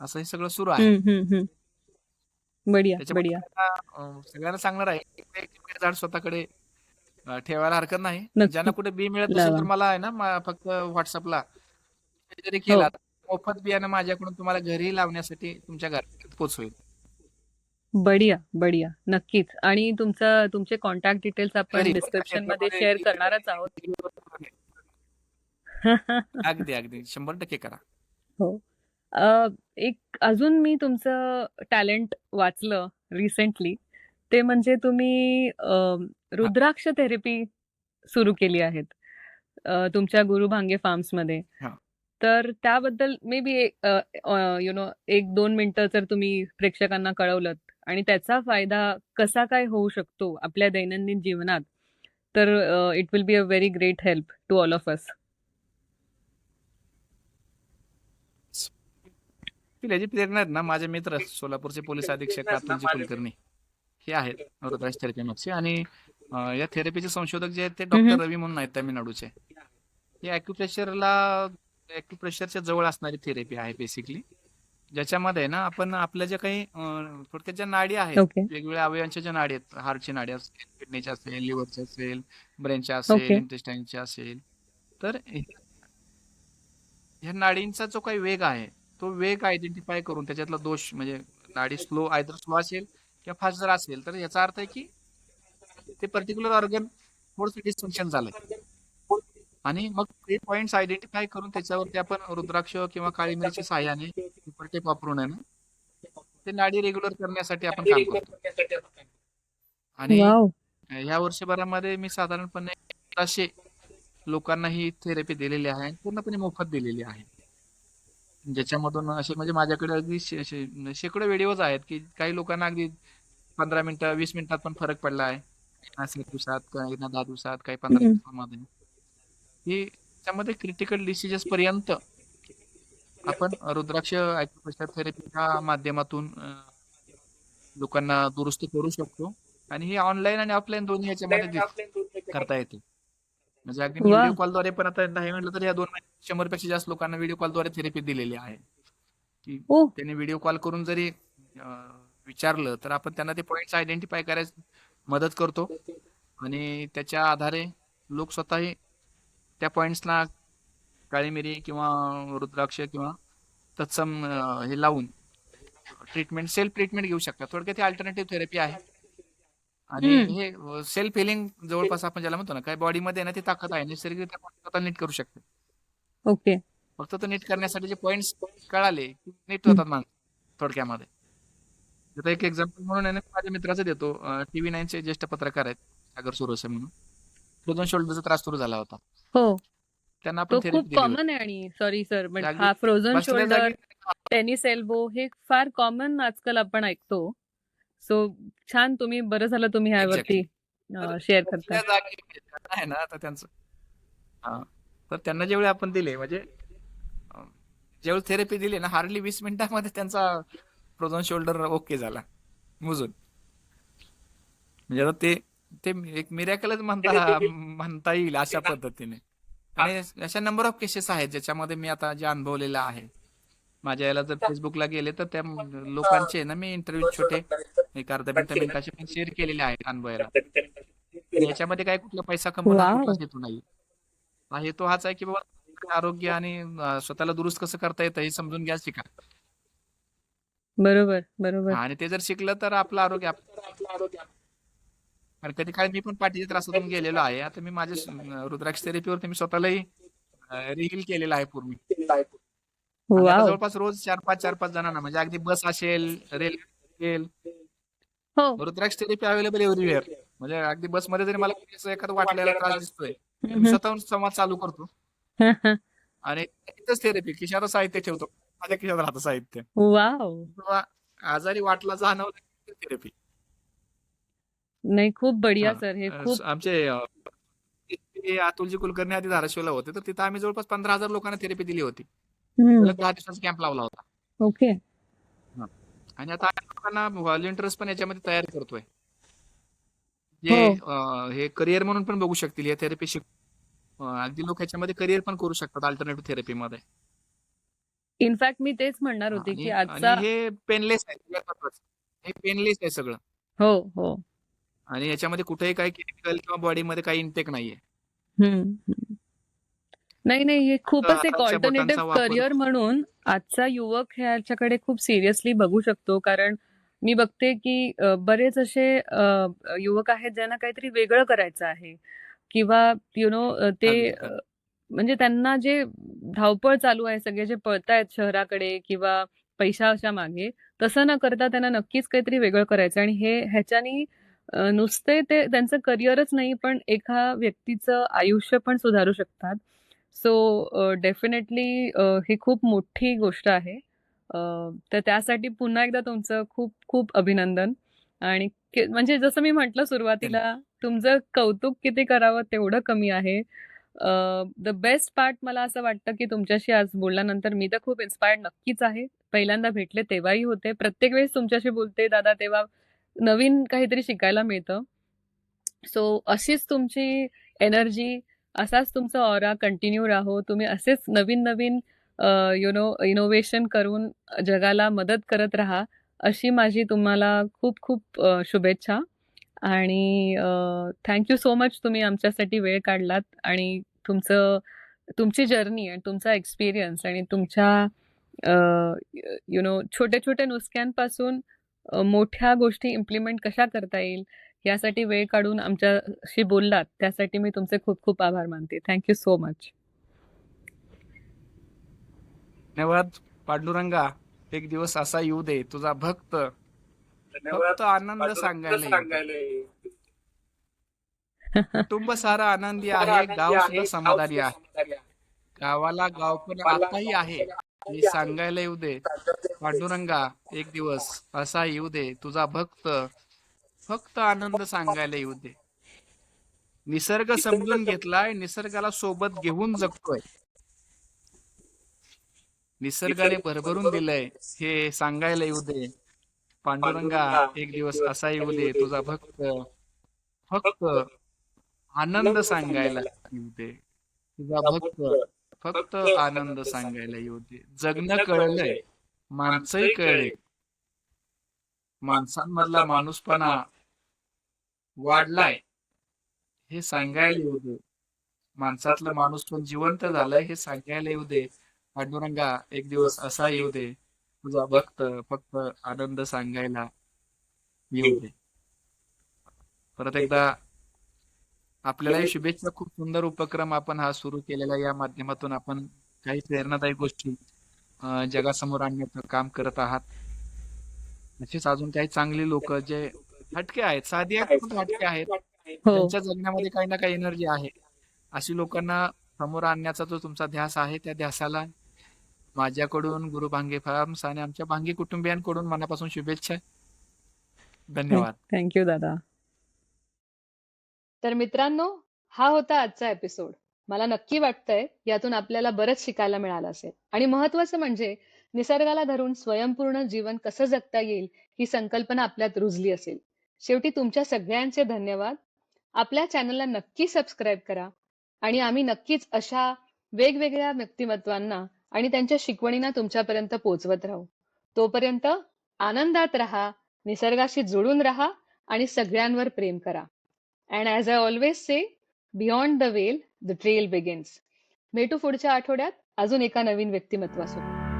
असं हे सगळं सुरू आहे. हम्म. बढिया. त्याच्यामुळे बढिया. सगळ्यांना सांगणार आहे की एक झाड स्वतःकडे ठेवायला हरकत नाही. नक्की ज्यांना कुठे बी मिळत नसेल लावा. तर मला आहे ना फक्त व्हॉट्सअपला जरी हो. केला मोफत बियाणं माझ्याकडून तुम्हाला घरी लावण्यासाठी तुमच्या घरात पोहोचवेल. बढिया. बढिया. नक्कीच. आणि तुमचे कॉन्टॅक्ट डिटेल्स आपण घरी डिस्क्रिप्शन मध्ये शेअर करणारच आहोत. अगदी अगदी 100% करा. हो. एक अजून मी तुमचं टॅलेंट वाचलं रिसेंटली. ते म्हणजे तुम्ही रुद्राक्ष थेरपी सुरू केली आहेत तुमच्या गुरुभांगे फार्म्समध्ये. हा. तर त्याबद्दल मे बी 1-2 मिनिटं जर तुम्ही प्रेक्षकांना कळवलत आणि त्याचा फायदा कसा काय होऊ शकतो आपल्या दैनंदिन जीवनात, तर it will be a very great help to all of us. याची प्रेरणा आहेत ना माझे मित्र सोलापूरचे पोलीस अधीक्षक अतुलजी कुलकर्णी हे आहेत रुद्राक्ष थेरपी मागचे. आणि या थेरपीचे संशोधक जे आहेत ते डॉक्टर रवी म्हणून आहेत तामिळनाडूचे. हे ॲक्युप्रेशरच्या जवळ असणारी थेरपी आहे बेसिकली, ज्याच्यामध्ये ना आपण आपल्या ज्या काही थोडक्यात ज्या नाडी आहेत, ओके. वेगवेगळ्या अवयवांच्या ज्या नाडी आहेत, हार्टची नाडी असेल, किडनीच्या असेल, लिव्हरच्या असेल, ब्रेनच्या असेल, ओके. इंटेस्टाईनच्या असेल, तर ह्या नाडींचा जो काही वेग आहे तो वेग आयडेंटिफाय करून त्याच्यातला दोष, म्हणजे नाडी आयदर स्लो असेल किंवा फास्ट जर असेल, तर याचा अर्थ आहे की ते पर्टिक्युलर ऑर्गन थोडंसं डिस्फंक्शन झालंय. आणि मग ते पॉइंट्स आयडेंटिफाय करून त्याच्यावरती आपण रुद्राक्ष किंवा काळी मिरीच्या सहाय्याने टेप वापरून आहे ना ते नाडी रेग्युलर करण्यासाठी आपण काम करतो. आणि वाव. ह्या वर्षभरामध्ये मी साधारणपणे 1500 लोकांना ही थेरपी दिलेली आहे आणि पूर्णपणे मोफत दिलेली आहे. ज्याच्यामधून असे म्हणजे माझ्याकडे अगदी शेकडो व्हिडिओज आहेत की काही लोकांना अगदी 15 मिनिटं 20 मिनिटात पण फरक पडला आहे. 7 दिवसात, काही 10 दिवसात, काही 15 दिवसांमध्ये. ही त्यामध्ये क्रिटिकल डिसिजेस पर्यंत आपण रुद्राक्ष ॲक्युप्रेशर थेरपीच्या माध्यमातून लोकांना दुरुस्त करू शकतो. आणि ही ऑनलाईन आणि ऑफलाईन दोन्ही ह्याच्यामध्ये करता येते. म्हणजे अगदी मी वा. व्हिडिओ कॉलद्वारे पण आता नाही म्हटलं तर या 2 महिन्यात 100 पेक्षा जास्त लोकांना व्हिडिओ कॉलद्वारे थेरपी दिलेली आहे. की ओ. त्यांनी व्हिडिओ कॉल करून जरी विचारलं तर आपण त्यांना ते पॉइंट्स आयडेंटिफाय करायला मदत करतो आणि त्याच्या आधारे लोक स्वतःही त्या पॉइंट्सना काळी मिरी किंवा रुद्राक्ष किंवा तत्सम हे लावून ट्रीटमेंट, सेल्फ ट्रीटमेंट घेऊ शकतात. थोडक्यात ही अल्टरनेटिव्ह थेरपी आहे. आणि हे सेल्फ हिलिंग जवळपास आपण ज्याला म्हणतो ना, काय बॉडीमध्ये ना ती ताकद आहे, नैसर्गिक स्वतः नीट करू शकते. ओके. फक्त तो नीट करण्यासाठी जे पॉइंट्स कळाले की नीट होतात माणसं थोडक्यामध्ये. आता एक एक्झाम्पल म्हणून आहे ना, माझ्या मित्राचं देतो. TV9चे ज्येष्ठ पत्रकार आहेत सागर सुरवसे म्हणून. फ्रोझन शोल्डरचा त्रास सुरू झाला होता. हो. त्यांना आपण तो थेरपी खूप दिली होती. कॉमन आहे. आणि सॉरी सर, बट अगदी हा फ्रोझन बसल्या शोल्डर, जागी टेनिस एल्बो हे फार कॉमन आजकाल आपण ऐकतो. सो छान, तुम्ही बरं झालं तुम्ही ह्यावरती तर शेअर बसल्या करताय. जागी आहे ना आता त्यांचं. तर त्यांना जेवढे आपण दिले, म्हणजे जेवढी थेरपी दिली ना, हार्डली 20 मिनिटांमध्ये त्यांचा फ्रोझन शोल्डर ओके झाला मुजून. म्हणजे आता ते एक मिरॅकलच म्हणता येईल अशा पद्धतीने. आणि अशा नंबर ऑफ केसेस आहेत ज्याच्यामध्ये मी आता जे अनुभवलेलं आहे. माझ्या याला जर फेसबुकला गेले तर त्या लोकांचे ना मी इंटरव्ह्यू छोटे एक अर्धा मिनिटाचे पण शेअर केलेले आहेत अनुभवायला. आणि याच्यामध्ये काय कुठला पैसा कमवणार वाव. कुठलाच हेतू नाही. हा हेतू हाच आहे की बाबा आरोग्य आणि स्वतःला दुरुस्त कसं करता येतं हे समजून घ्या, शिका. बरोबर बरोबर. आणि ते जर शिकलं तर आपलं आरोग्य कारण कधी काळी मी पण पाठीच्या त्रासातून गेलेलो आहे. आता मी माझ्या रुद्राक्ष थेरपीवरती मी स्वतःलाही रिहील केलेलं आहे पूर्ण. आणि आता वाव. जवळपास रोज 4-5 जणांना, म्हणजे अगदी बस असेल, रेल्वे असेल, हो. रुद्राक्ष थेरपी अवेलेबल एव्हरीवेअर. म्हणजे अगदी बसमध्ये जरी मला एखादा वाटलेला त्रास दिसतोय तर मी स्वतःहून संवाद चालू करतो. आणि तिथंच थेरपी, खिशात साहित्य ठेवतो, माझ्या खिशात राहतं साहित्य. वाव. आजारी वाटला जाणवलं थेरपी. नाही, खूप बढिया सर. हे खूप आमचे अतुलजी कुलकर्णी आधी धाराशिवला होते, तर तिथं आम्ही जवळपास 15,000 लोकांना थेरपी दिली होती. 10 दिवसाचा कॅम्प लावला होता. ओके. आणि आता आम्ही लोकांना व्हॉलंटियर्स पण याच्यामध्ये तयार करतोय, हो. जे हे करिअर म्हणून पण बघू शकतील. या थेरपी अगदी लोक ह्याच्यामध्ये करिअर पण करू शकतात अल्टरनेटिव्ह थेरपीमध्ये. इनफॅक्ट मी तेच म्हणणार होते की आणि आजचा हे पेनलेस आहे. हे पेनलेस आहे सगळं. हो हो. आणि याच्यामध्ये कुठेही काही केमिकल किंवा बॉडीमध्ये काही इनटेक नाहीये. नाही नाही, हे खूपच एक हाताच्या ऑल्टरनेटिव्ह बोटांचा वापर. करिअर म्हणून आजचा युवक ह्याच्याकडे खूप सिरियसली बघू शकतो. कारण मी बघते की बरेच असे युवक आहेत ज्यांना काहीतरी वेगळं करायचं आहे, किंवा ते अगदी. म्हणजे त्यांना जे धावपळ चालू आहे, सगळे जे पळतायत शहराकडे किंवा पैशाच्या मागे, तसं न करता त्यांना नक्कीच काहीतरी वेगळं करायचं. आणि ह्याच्यानी नुसते ते त्यांचं करिअरच नाही, पण एका व्यक्तीचं आयुष्य पण सुधारू शकतात. सो डेफिनेटली ही खूप मोठी गोष्ट आहे. तर त्यासाठी पुन्हा एकदा तुमचं खूप खूप अभिनंदन. आणि म्हणजे जसं मी म्हटलं सुरुवातीला, तुमचं कौतुक किती करावं तेवढं कमी आहे. द बेस्ट पार्ट मला असं वाटतं, की तुमच्याशी आज बोलल्यानंतर मी तर खूप इन्स्पायर्ड नक्कीच आहे. पहिल्यांदा भेटले तेव्हाही होते. प्रत्येक वेळेस तुमच्याशी बोलते दादा तेव्हा नवीन काहीतरी शिकायला मिळतं. सो अशीच तुमची एनर्जी, असाच तुमचा ऑरा कंटिन्यू राहो. तुम्ही असेच नवीन-नवीन इनोव्हेशन करून जगाला मदत करत राहा. अशी माझी तुम्हाला खूप खूप शुभेच्छा. आणि थँक सो मच तुम्ही आमच्यासाठी वेळ काढलात आणि तुमची जर्नी आणि तुमचा एक्सपिरियन्स आणि तुमच्या छोट्या-छोट्या नुसक्यांपासून मोठ्या गोष्टी इम्प्लिमेंट कशा करता येईल यासाठी वेळ काढून आमच्याशी बोललात. त्यासाठी मी तुमचे खूप खूप आभार मानते. Thank so much. धन्यवाद पांडुरंगा. एक दिवस असा येऊ दे तुझा भक्त फक्त आनंद सांगायला येऊ दे. कुटुंब सारा आनंदी आहे, गाव सुद्धा समाधानी आहे. गावाला गाव पण आताही आहे हे सांगायला येऊ दे. पांडुरंगा एक दिवस असा येऊ दे तुझा भक्त फक्त आनंद सांगायला येऊ दे. निसर्ग समजून घेतलाय, निसर्गाला सोबत घेऊन जगतोय. निसर्गाने भरभरून दिलंय हे सांगायला येऊ दे. पांडुरंगा एक दिवस असा येऊ दे तुझा भक्त फक्त आनंद सांगायला येऊ दे. तुझा भक्त फक्त आनंद सांगायला येऊ दे. जगणं कळलंय, माणसंही कळले. माणसांमधला माणूसपणा वाढलाय हे सांगायला येऊ दे. माणसातलं माणूस पण जिवंत झालंय हे सांगायला येऊ दे. पांडुरंगा एक दिवस असा येऊ दे तुझा भक्त फक्त आनंद सांगायला येऊ दे. परत एकदा आपल्यालाही शुभेच्छा. खूप सुंदर उपक्रम आपण हा सुरू केलेला, या माध्यमातून आपण काही प्रेरणादायी गोष्टी जगासमोर आणण्याचं काम करत आहात. अशीच अजून काही चांगली लोक जे हटके आहेत, साधी आहेत पण हटके आहेत, हो. त्यांच्या जगण्यामध्ये काही ना काही एनर्जी आहे, अशी लोकांना समोर आणण्याचा जो तुमचा ध्यास आहे त्या ध्यासाला माझ्याकडून, गुरु भांगे फार्म्स आणि आमच्या भांगे कुटुंबियांकडून मनापासून शुभेच्छा. धन्यवाद. थँक्यू दादा. तर मित्रांनो, हा होता आजचा एपिसोड. मला नक्की वाटतंय यातून आपल्याला बरंच शिकायला मिळालं असेल. आणि महत्वाचं म्हणजे निसर्गाला धरून स्वयंपूर्ण जीवन कसं जगता येईल ही संकल्पना आपल्यात रुजली असेल. शेवटी तुमच्या सगळ्यांचे धन्यवाद. आपल्या चॅनलला नक्की सबस्क्राईब करा आणि आम्ही नक्कीच अशा वेगवेगळ्या व्यक्तिमत्वांना आणि त्यांच्या शिकवणींना तुमच्यापर्यंत पोहोचवत राहू. तोपर्यंत आनंदात राहा, निसर्गाशी जुळून राहा आणि सगळ्यांवर प्रेम करा. And as I always say, beyond the veil, the trail begins. भेटू पुढच्या आठवड्यात अजून एका नवीन व्यक्तिमत्वासोबत.